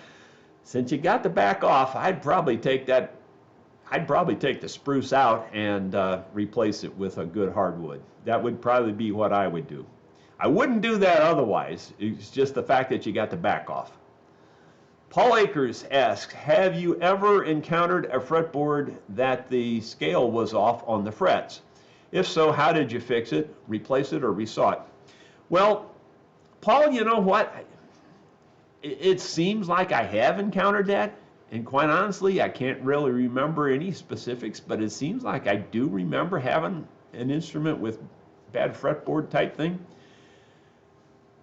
since you got to back off, I'd probably take the spruce out and replace it with a good hardwood. That would probably be what I would do. I wouldn't do that otherwise. It's just the fact that you got to back off. Paul Akers asks, have you ever encountered a fretboard that the scale was off on the frets? If so, how did you fix it, replace it, or resaw it? Well, Paul, you know what? It seems like I have encountered that. And quite honestly, I can't really remember any specifics, but it seems like I do remember having an instrument with bad fretboard type thing.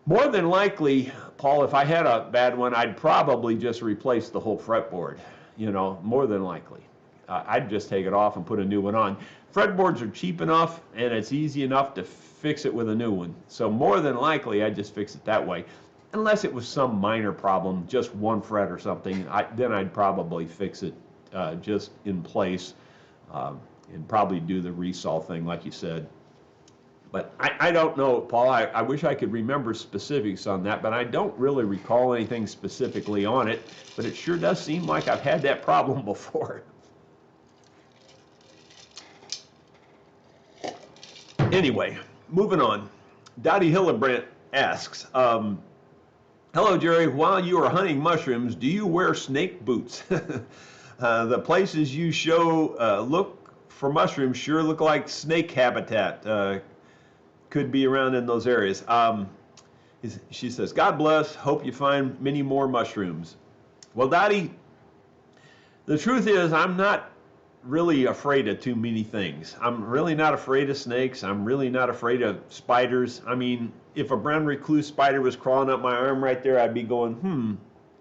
More than likely, Paul, if I had a bad one, I'd probably just replace the whole fretboard, you know, more than likely. I'd just take it off and put a new one on. Fretboards are cheap enough, and it's easy enough to fix it with a new one. So more than likely, I'd just fix it that way. Unless it was some minor problem, just one fret or something, then I'd probably fix it just in place and probably do the resaw thing like you said. But I don't know, Paul. I wish I could remember specifics on that, but I don't really recall anything specifically on it. But it sure does seem like I've had that problem before. Anyway, moving on. Dottie Hillebrand asks, hello, Jerry. While you are hunting mushrooms, do you wear snake boots? The places you show look for mushrooms sure look like snake habitat. Could be around in those areas. She says, God bless. Hope you find many more mushrooms. Well, Dottie, the truth is I'm not really afraid of too many things. I'm really not afraid of snakes. I'm really not afraid of spiders. I mean, if a brown recluse spider was crawling up my arm right there, I'd be going,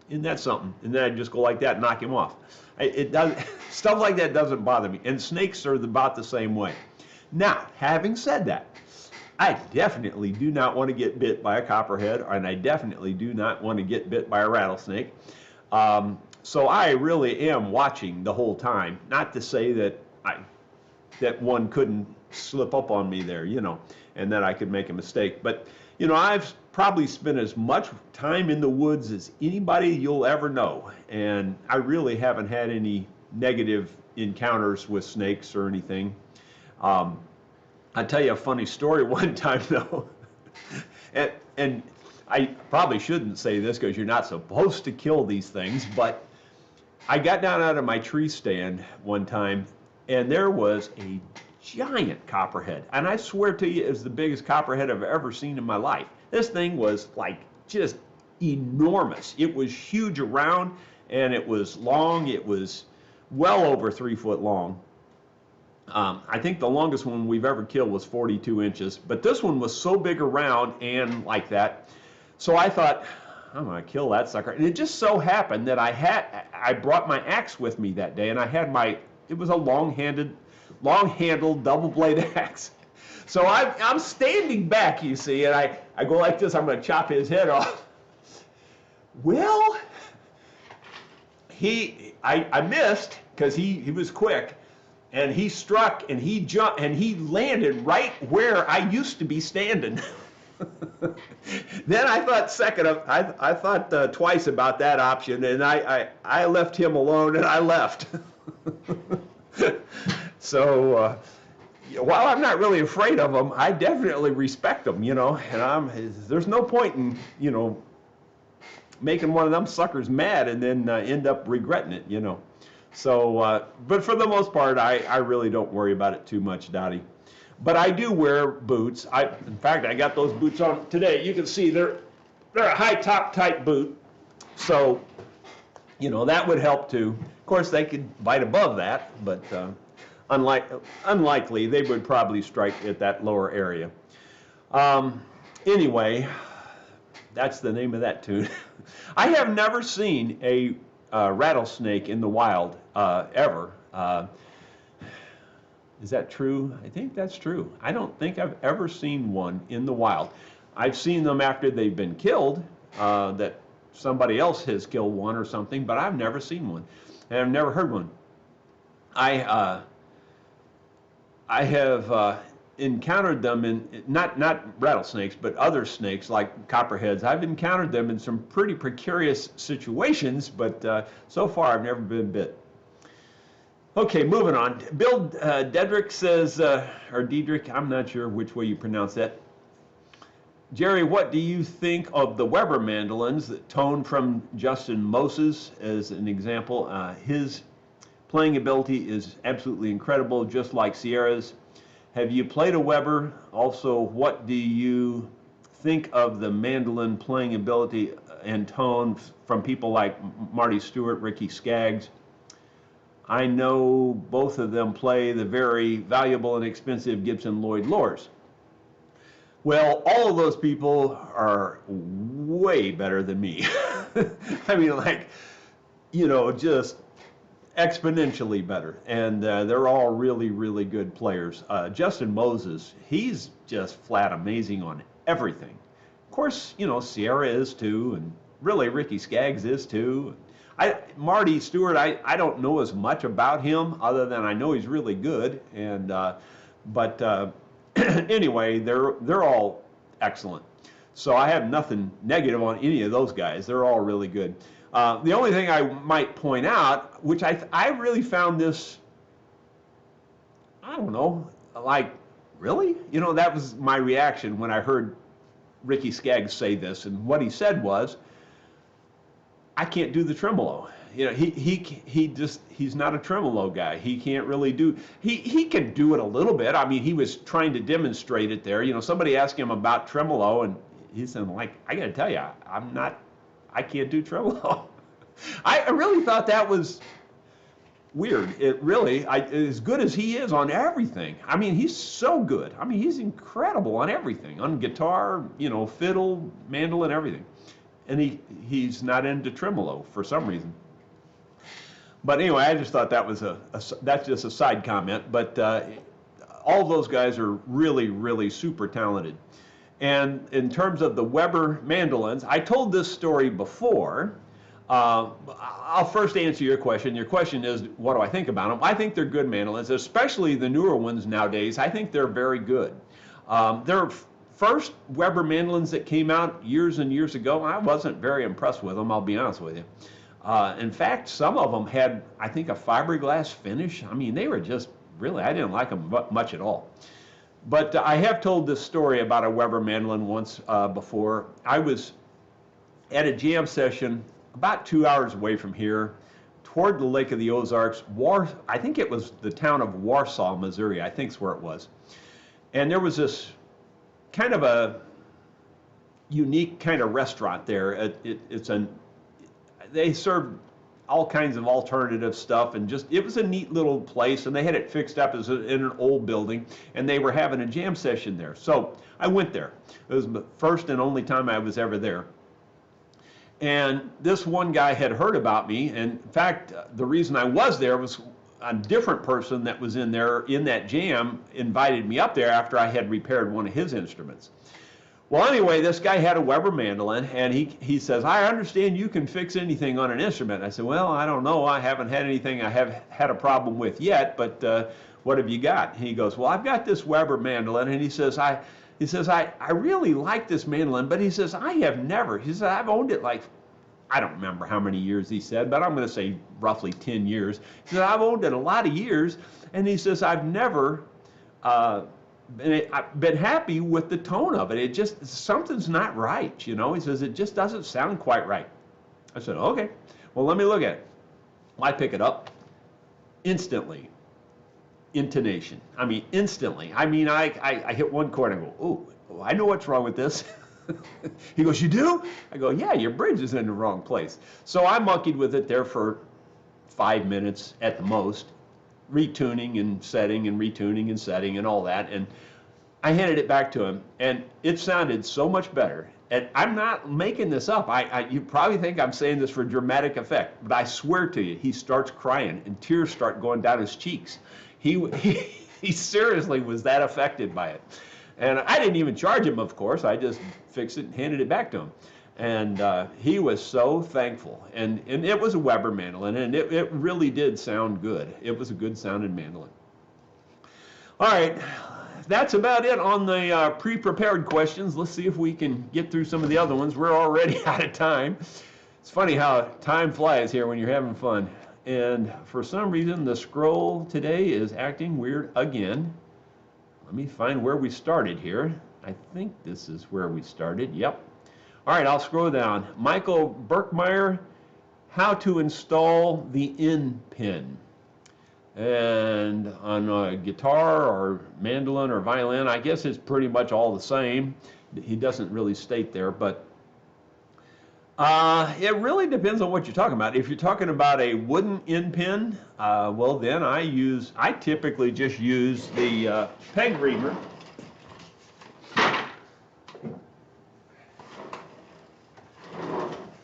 isn't that something? And then I'd just go like that and knock him off. It does, stuff like that doesn't bother me. And snakes are about the same way. Now, having said that, I definitely do not want to get bit by a copperhead, and I definitely do not want to get bit by a rattlesnake. So I really am watching the whole time. Not to say that that one couldn't slip up on me there, you know, and that I could make a mistake. But, you know, I've probably spent as much time in the woods as anybody you'll ever know, and I really haven't had any negative encounters with snakes or anything. I'll tell you a funny story one time, though. and I probably shouldn't say this because you're not supposed to kill these things, but I got down out of my tree stand one time, and there was a giant copperhead. And I swear to you, it was the biggest copperhead I've ever seen in my life. This thing was like just enormous. It was huge around, and it was long. It was well over 3 foot long. I think the longest one we've ever killed was 42 inches, but this one was so big around and like that. So I thought, I'm gonna kill that sucker. And it just so happened that I brought my axe with me that day, and I had it was a long-handled, double-bladed axe. So I'm standing back, you see, and I go like this, I'm gonna chop his head off. Well, I missed, because he was quick. And he struck, and he jumped, and he landed right where I used to be standing. Then I thought twice about that option, and I left him alone, and I left. So while I'm not really afraid of them, I definitely respect them, you know. And there's no point in, you know, making one of them suckers mad and then end up regretting it, you know. So, but for the most part, I really don't worry about it too much, Dottie. But I do wear boots. In fact, I got those boots on today. You can see they're a high top type boot. So, that would help too. Of course, they could bite above that, but unlikely. They would probably strike at that lower area. Anyway, that's the name of that tune. I have never seen a rattlesnake in the wild ever. Is that true? I think that's true. I don't think I've ever seen one in the wild. I've seen them after they've been killed, that somebody else has killed one or something, but I've never seen one, and I've never heard one. I have encountered them in not rattlesnakes, but other snakes like copperheads. I've encountered them in some pretty precarious situations, but so far I've never been bit. Okay, moving on. Bill Dedrick says, or Diedrich, I'm not sure which way you pronounce that. Jerry, what do you think of the Weber mandolins that tone from Justin Moses as an example? His playing ability is absolutely incredible, just like Sierra's. Have you played a Weber? Also, what do you think of the mandolin playing ability and tone from people like Marty Stewart, Ricky Skaggs? I know both of them play the very valuable and expensive Gibson Lloyd Lores. Well, all of those people are way better than me. I mean, just exponentially better. And they're all really, really good players. Justin Moses, he's just flat amazing on everything. Of course, Sierra is too, and really Ricky Skaggs is too. Marty Stewart, I don't know as much about him other than I know he's really good. And but anyway, they're all excellent. So I have nothing negative on any of those guys. They're all really good. The only thing I might point out, which I really found this, I don't know, like, really? That was my reaction when I heard Ricky Skaggs say this. And what he said was, I can't do the tremolo. He's not a tremolo guy. He can't really do, he can do it a little bit. I mean, he was trying to demonstrate it there. Somebody asked him about tremolo and he said, I gotta tell you, I can't do tremolo. I really thought that was weird. It really, as good as he is on everything. I mean, he's so good. I mean, he's incredible on everything, on guitar, fiddle, mandolin, everything. And he's not into tremolo for some reason. But anyway, I just thought that was that's just a side comment. But all those guys are really, really super talented. And in terms of the Weber mandolins, I told this story before. I'll first answer your question. Your question is, what do I think about them? I think they're good mandolins, especially the newer ones nowadays. I think they're very good. They're first Weber mandolins that came out years and years ago, I wasn't very impressed with them, I'll be honest with you. In fact, some of them had, I think, a fiberglass finish. I mean, they were just really, I didn't like them much at all. But I have told this story about a Weber mandolin once before. I was at a jam session about 2 hours away from here, toward the Lake of the Ozarks. I think it was the town of Warsaw, Missouri, I think is where it was. And there was this kind of a unique kind of restaurant there. They served all kinds of alternative stuff, and it was a neat little place, and they had it fixed up as in an old building, and they were having a jam session there. So I went there. It was the first and only time I was ever there. And this one guy had heard about me, and in fact, the reason I was there was a different person that was in there in that jam invited me up there after I had repaired one of his instruments. Well, anyway, this guy had a Weber mandolin, and he says, I understand you can fix anything on an instrument. I said, well, I don't know. I haven't had anything I have had a problem with yet, but what have you got? And he goes, well, I've got this Weber mandolin, and he says, I really like this mandolin, but he says, I've owned it like, I don't remember how many years he said, but I'm going to say roughly 10 years. He said, I've owned it a lot of years, and he says, I've never been happy with the tone of it. Something's not right, He says, it just doesn't sound quite right. I said, okay, well, let me look at it. Well, I pick it up, instantly, intonation. I mean, instantly. I mean, I hit one chord and I go, oh, I know what's wrong with this. He goes, you do? I go, yeah, your bridge is in the wrong place. So I monkeyed with it there for 5 minutes at the most, retuning and setting and retuning and setting and all that. And I handed it back to him, and it sounded so much better. And I'm not making this up. You probably think I'm saying this for dramatic effect, but I swear to you, he starts crying and tears start going down his cheeks. He seriously was that affected by it. And I didn't even charge him, of course. I just fixed it and handed it back to him. And he was so thankful. And it was a Weber mandolin, and it really did sound good. It was a good sounding mandolin. All right, that's about it on the pre-prepared questions. Let's see if we can get through some of the other ones. We're already out of time. It's funny how time flies here when you're having fun. And for some reason, the scroll today is acting weird again. Let me find where we started here. I think this is where we started. Yep. All right, I'll scroll down. Michael Berkmeyer, how to install the in pin. And on a guitar or mandolin or violin, I guess it's pretty much all the same. He doesn't really state there, but it really depends on what you're talking about. If you're talking about a wooden in pin, well then I typically just use the peg reamer.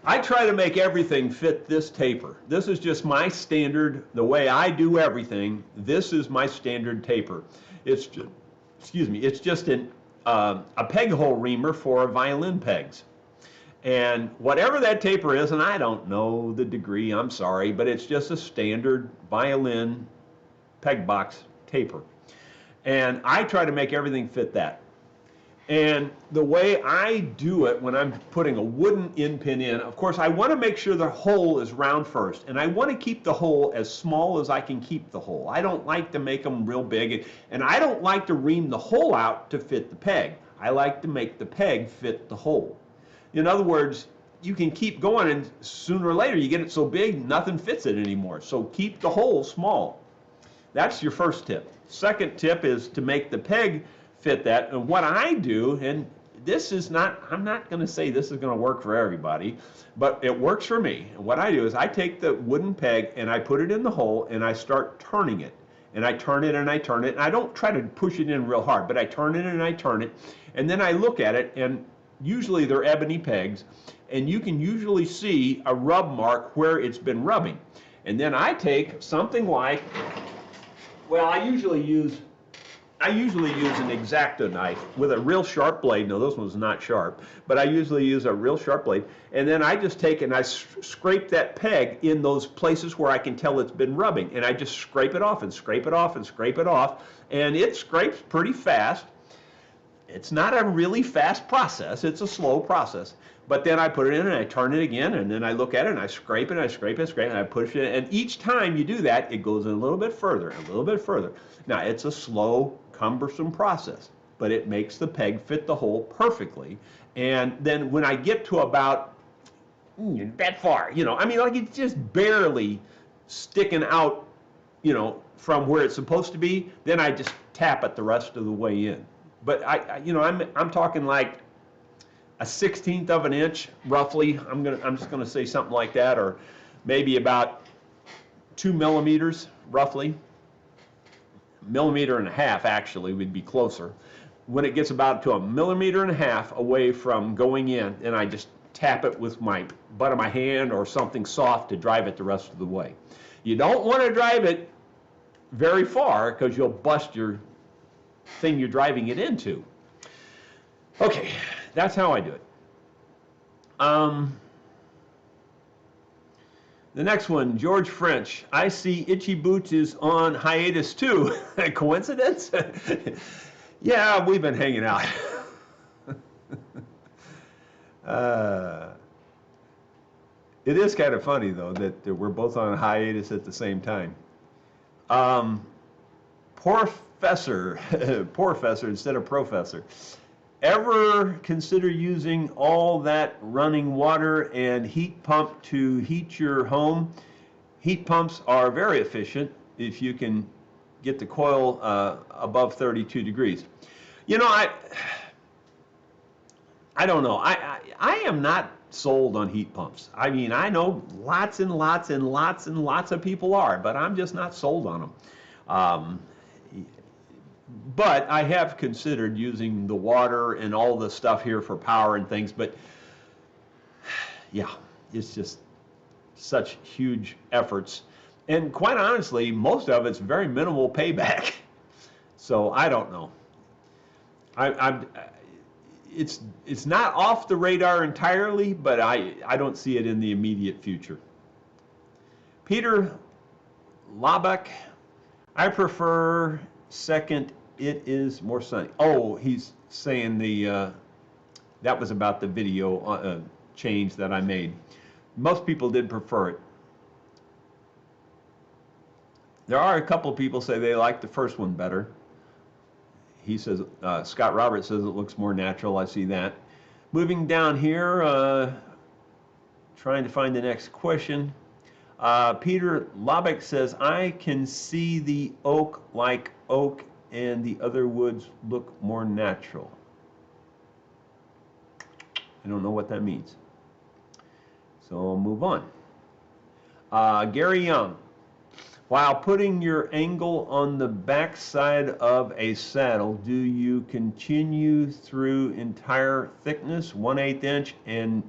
I try to make everything fit this taper. This is just my standard, the way I do everything. This is my standard taper. It's just, it's just a peg hole reamer for violin pegs. And whatever that taper is, and I don't know the degree, I'm sorry, but it's just a standard violin peg box taper. And I try to make everything fit that. And the way I do it when I'm putting a wooden in pin in, of course, I want to make sure the hole is round first. And I want to keep the hole as small as I can keep the hole. I don't like to make them real big. And I don't like to ream the hole out to fit the peg. I like to make the peg fit the hole. In other words, you can keep going and sooner or later you get it so big, nothing fits it anymore. So keep the hole small. That's your first tip. Second tip is to make the peg fit that. And what I do, and this is not, I'm not going to say this is going to work for everybody, but it works for me. And what I do is I take the wooden peg and I put it in the hole and I start turning it. And I turn it and I turn it. And I don't try to push it in real hard, but I turn it and I turn it. And then I look at it, and usually they're ebony pegs, and you can usually see a rub mark where it's been rubbing. And then I take something like, well, I usually use an X-Acto knife with a real sharp blade. No, this one's not sharp, but I usually use a real sharp blade. And then I just take and I scrape that peg in those places where I can tell it's been rubbing. And I just scrape it off and scrape it off and scrape it off. And it scrapes pretty fast. It's not a really fast process. It's a slow process. But then I put it in and I turn it again, and then I look at it and I scrape it and I scrape it and scrape it and I push it in. And each time you do that, it goes in a little bit further, a little bit further. Now, it's a slow, cumbersome process, but it makes the peg fit the hole perfectly. And then when I get to about that far, I mean, like it's just barely sticking out, from where it's supposed to be, then I just tap it the rest of the way in. But I'm talking like a 1/16 of an inch, roughly. I'm just gonna say something like that, or maybe about 2 millimeters, roughly. 1.5 millimeters, actually, would be closer. When it gets about to 1.5 millimeters away from going in, and I just tap it with my butt of my hand or something soft to drive it the rest of the way. You don't want to drive it very far because you'll bust your thing you're driving it into. Okay, that's how I do it. The next one, George French. I see Itchy Boots is on hiatus too. Coincidence? Yeah, we've been hanging out. It is kind of funny though that we're both on hiatus at the same time. Professor instead of professor. Ever consider using all that running water and heat pump to heat your home? Heat pumps are very efficient, if you can get the coil above 32 degrees. You know, I don't know. I am not sold on heat pumps. I mean, I know lots and lots and lots and lots of people are, but I'm just not sold on them. But I have considered using the water and all the stuff here for power and things, but yeah, it's just such huge efforts. And quite honestly, most of it's very minimal payback. So I don't know. It's not off the radar entirely, but I don't see it in the immediate future. Peter Labeck, I prefer second. It is more sunny. Oh, he's saying that was about the video change that I made. Most people did prefer it. There are a couple of people say they like the first one better. He says, Scott Roberts says it looks more natural. I see that. Moving down here, trying to find the next question. Peter Labeck says, I can see the oak like oak and the other woods look more natural. I don't know what that means. So I'll move on. Gary Young. While putting your angle on the back side of a saddle, do you continue through entire thickness, 1/8 inch, and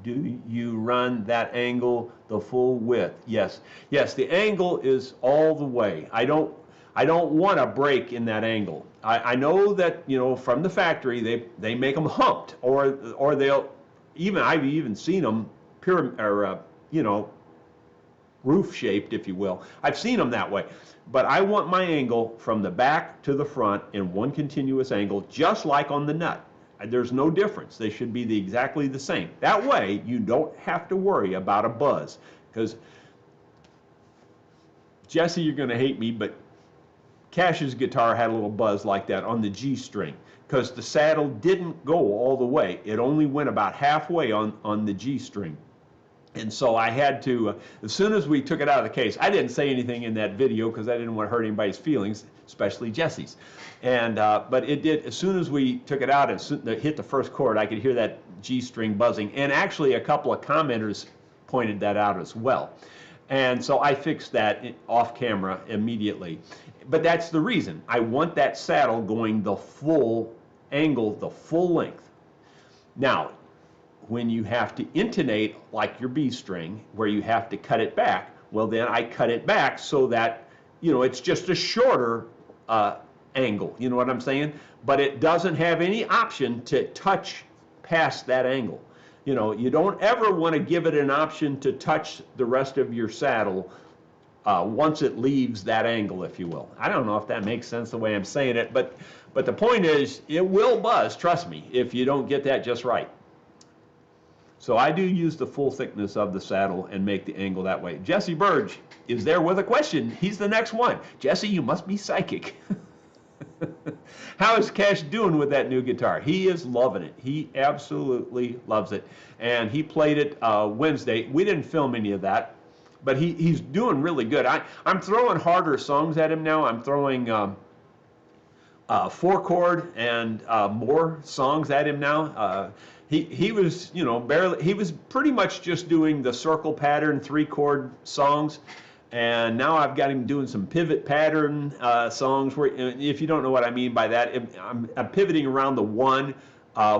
do you run that angle the full width? Yes. Yes, the angle is all the way. I don't want a break in that angle. I know that, you know, from the factory they make them humped, or they'll even, I've even seen them pyramid, or you know, roof shaped, if you will. I've seen them that way, but I want my angle from the back to the front in one continuous angle, just like on the nut. There's no difference. They should be exactly the same. That way you don't have to worry about a buzz, because Jesse, you're going to hate me, but Cash's guitar had a little buzz like that on the G string, because the saddle didn't go all the way. It only went about halfway on the G string. And so I had to, as soon as we took it out of the case, I didn't say anything in that video because I didn't want to hurt anybody's feelings, especially Jesse's. And but it did, as soon as we took it out and hit the first chord, I could hear that G string buzzing. And actually a couple of commenters pointed that out as well. And so I fixed that off camera immediately. But that's the reason. I want that saddle going the full angle, the full length. Now, when you have to intonate like your B string, where you have to cut it back, well then I cut it back so that, you know, it's just a shorter angle, you know what I'm saying? But it doesn't have any option to touch past that angle. You know, you don't ever want to give it an option to touch the rest of your saddle once it leaves that angle, if you will. I don't know if that makes sense the way I'm saying it, but the point is, it will buzz, trust me, if you don't get that just right. So I do use the full thickness of the saddle and make the angle that way. Jesse Burge is there with a question. He's the next one. Jesse, you must be psychic. How is Cash doing with that new guitar? He is loving it. He absolutely loves it. And he played it Wednesday. We didn't film any of that, but he's doing really good. I'm throwing harder songs at him now. I'm throwing 4-chord and more songs at him now. He was, you know, he was pretty much just doing the circle pattern 3-chord songs, and now I've got him doing some pivot pattern songs. Where, if you don't know what I mean by that, I'm pivoting around the 1,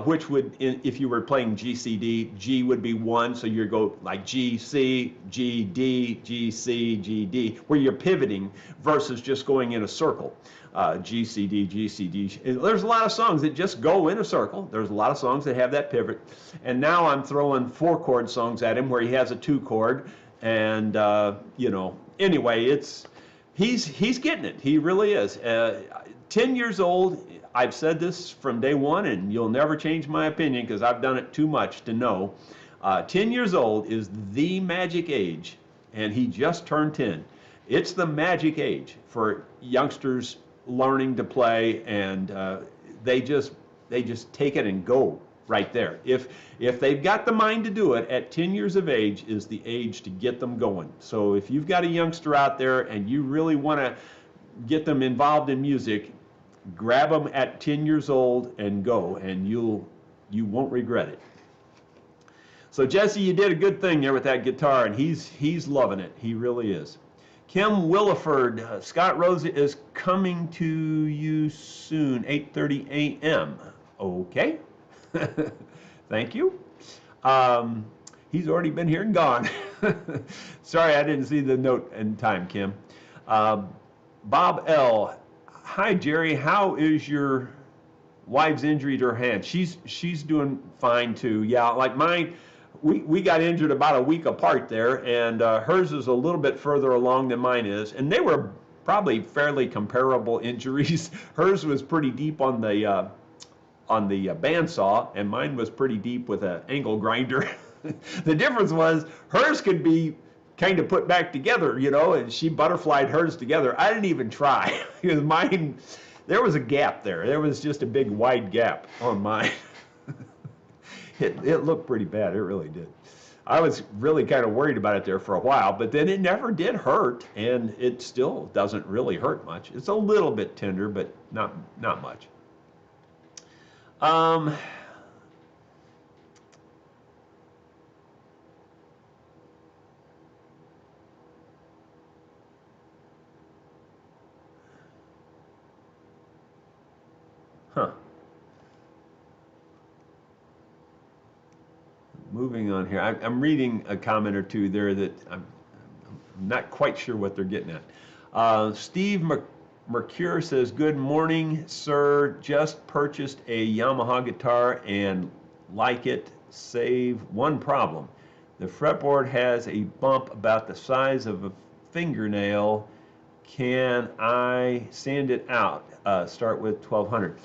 which would, if you were playing G, C, D, G would be 1, so you go like G, C, G, D, G, C, G, D, where you're pivoting versus just going in a circle. G, C, D, G, C, D. There's a lot of songs that just go in a circle. There's a lot of songs that have that pivot. And now I'm throwing 4-chord songs at him where he has a 2-chord. And, you know, anyway, he's getting it. He really is. 10 years old, I've said this from day one, and you'll never change my opinion because I've done it too much to know. 10 years old is the magic age, and he just turned 10. It's the magic age for youngsters learning to play, and they just take it and go. right there. If they've got the mind to do it, at 10 years of age is the age to get them going. So if you've got a youngster out there and you really want to get them involved in music, grab them at 10 years old and go, and you won't regret it. So Jesse, you did a good thing there with that guitar, and he's loving it. He really is. Kim Williford, Scott Rosa is coming to you soon, 8:30 a.m. Okay. Thank you. He's already been here and gone. Sorry, I didn't see the note in time, Kim. Bob L. Hi, Jerry. How is your wife's injury to her hand? She's doing fine too. Yeah, like mine. We got injured about a week apart there, and hers is a little bit further along than mine is, and they were probably fairly comparable injuries. Hers was pretty deep on the bandsaw, and mine was pretty deep with an angle grinder. The difference was hers could be kind of put back together, you know, and she butterflied hers together. I didn't even try because mine, there was a gap there. There was just a big wide gap on mine. It looked pretty bad. It really did. I was really kind of worried about it there for a while, but then it never did hurt, and it still doesn't really hurt much. It's a little bit tender, but not much. Huh. Moving on here. I'm reading a comment or two there that I'm not quite sure what they're getting at. Steve Mercure says, good morning, sir. Just purchased a Yamaha guitar and like it, save one problem. The fretboard has a bump about the size of a fingernail. Can I sand it out? Start with 1200.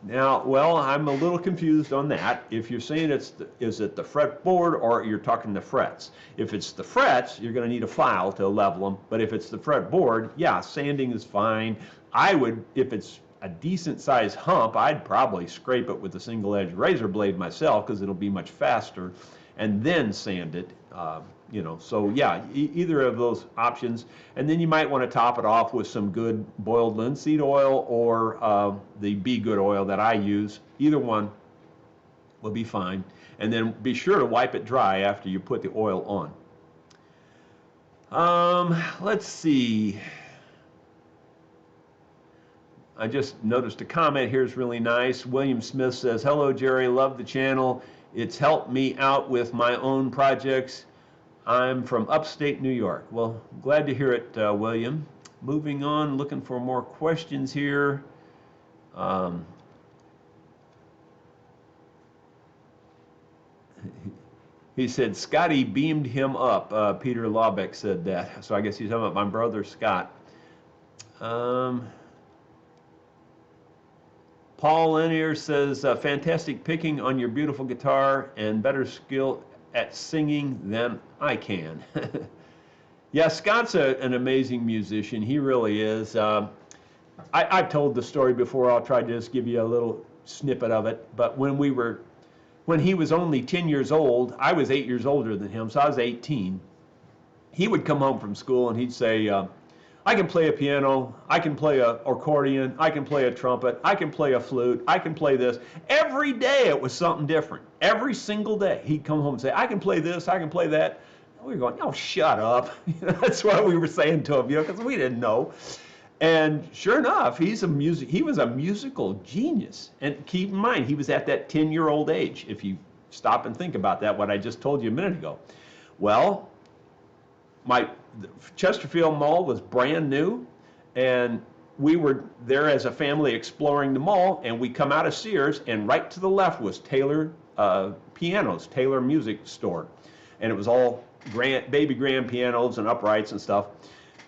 Now, well, I'm a little confused on that. If you're saying is it the fretboard or you're talking the frets? If it's the frets, you're going to need a file to level them. But if it's the fretboard, yeah, sanding is fine. I would, if it's a decent size hump, I'd probably scrape it with a single edge razor blade myself because it'll be much faster, and then sand it. You know, so yeah, either of those options. And then you might want to top it off with some good boiled linseed oil or the Be Good oil that I use. Either one will be fine. And then be sure to wipe it dry after you put the oil on. Let's see. I just noticed a comment here is really nice. William Smith says, hello, Jerry, love the channel. It's helped me out with my own projects. I'm from upstate New York. Well, glad to hear it, William. Moving on, looking for more questions here. He said Scotty beamed him up. Peter Laubeck said that. So I guess he's talking about my brother Scott. Paul Lanier says, fantastic picking on your beautiful guitar and better skill at singing than I can. Yeah, Scott's an amazing musician. He really is. I've told the story before. I'll try to just give you a little snippet of it. But when he was only 10 years old, I was 8 years older than him, so I was 18. He would come home from school and he'd say, I can play a piano, I can play an accordion, I can play a trumpet, I can play a flute, I can play this. Every day it was something different. Every single day he'd come home and say, I can play this, I can play that. And we were going, oh, shut up. That's what we were saying to him, because we didn't know. And sure enough, he was a musical genius. And keep in mind, he was at that 10-year-old age, if you stop and think about that, what I just told you a minute ago. Well, the Chesterfield Mall was brand new, and we were there as a family exploring the mall, and we come out of Sears, and right to the left was Taylor Pianos, Taylor Music Store. And it was all baby grand pianos and uprights and stuff.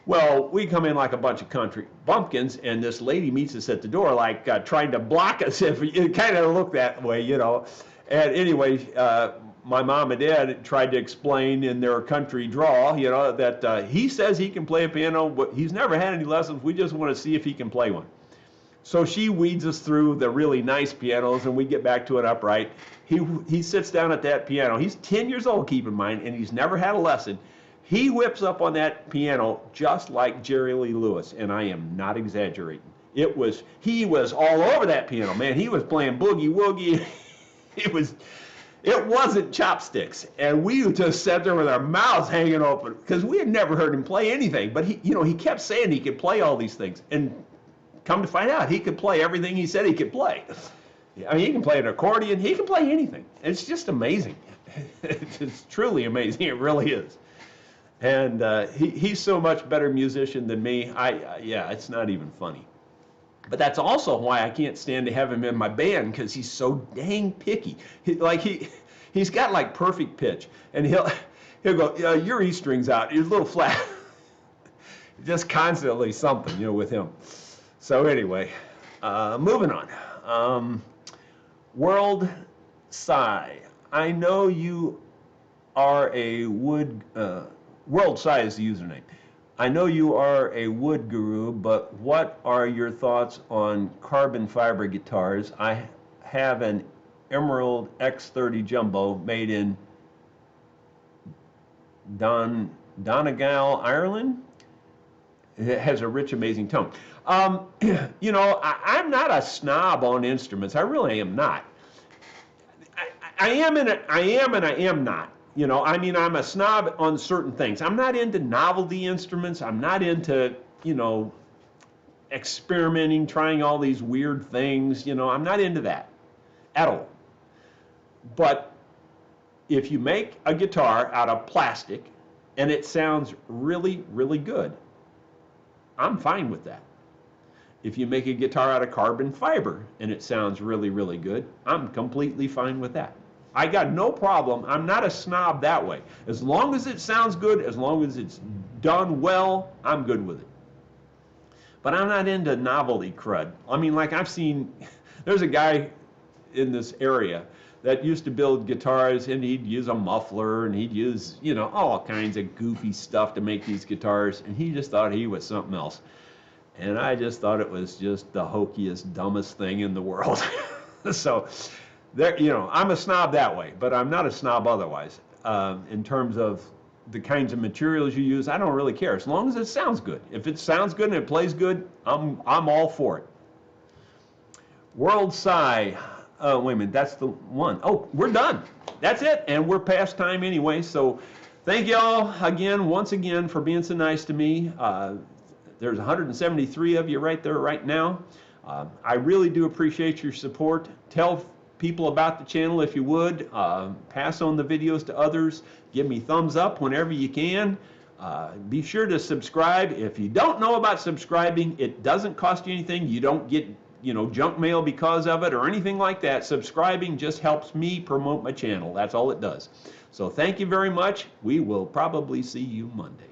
Well, we come in like a bunch of country bumpkins, and this lady meets us at the door, like trying to block us. If it kind of looked that way, And anyway, my mom and dad tried to explain in their country drawl, that he says he can play a piano, but he's never had any lessons. We just want to see if he can play one. So she weeds us through the really nice pianos, and we get back to an upright. He sits down at that piano. He's 10 years old, keep in mind, and he's never had a lesson. He whips up on that piano just like Jerry Lee Lewis, and I am not exaggerating. He was all over that piano, man. He was playing boogie woogie. It wasn't chopsticks, and we just sat there with our mouths hanging open because we had never heard him play anything. But he kept saying he could play all these things, and come to find out, he could play everything he said he could play. I mean, he can play an accordion. He can play anything. It's just amazing. It's truly amazing. It really is. And he's so much better musician than me. Yeah, it's not even funny. But that's also why I can't stand to have him in my band, because he's so dang picky. He's got like perfect pitch, and he'll go, your E string's out, you're a little flat. Just constantly something, with him. So anyway, moving on. World Sci. I know you are a wood. World Sci is the username. I know you are a wood guru, but what are your thoughts on carbon fiber guitars? I have an Emerald X30 Jumbo made in Donegal, Ireland. It has a rich, amazing tone. I'm not a snob on instruments. I really am not. I am and I am not. I'm a snob on certain things. I'm not into novelty instruments. I'm not into, experimenting, trying all these weird things. I'm not into that at all. But if you make a guitar out of plastic and it sounds really, really good, I'm fine with that. If you make a guitar out of carbon fiber and it sounds really, really good, I'm completely fine with that. I got no problem. I'm not a snob that way. As long as it sounds good, as long as it's done well, I'm good with it. But I'm not into novelty crud. I mean, like I've seen, there's a guy in this area that used to build guitars, and he'd use a muffler, and he'd use, all kinds of goofy stuff to make these guitars, and he just thought he was something else. And I just thought it was just the hokiest, dumbest thing in the world. So, I'm a snob that way, but I'm not a snob otherwise. In terms of the kinds of materials you use, I don't really care, as long as it sounds good. If it sounds good and it plays good, I'm all for it. World Sci. Wait a minute, that's the one. Oh, we're done. That's it, and we're past time anyway. So thank y'all again, once again, for being so nice to me. There's 173 of you right there right now. I really do appreciate your support. Tell people about the channel if you would. Pass on the videos to others. Give me thumbs up whenever you can. Be sure to subscribe. If you don't know about subscribing, it doesn't cost you anything. You don't get junk mail because of it or anything like that. Subscribing just helps me promote my channel. That's all it does. So thank you very much. We will probably see you Monday.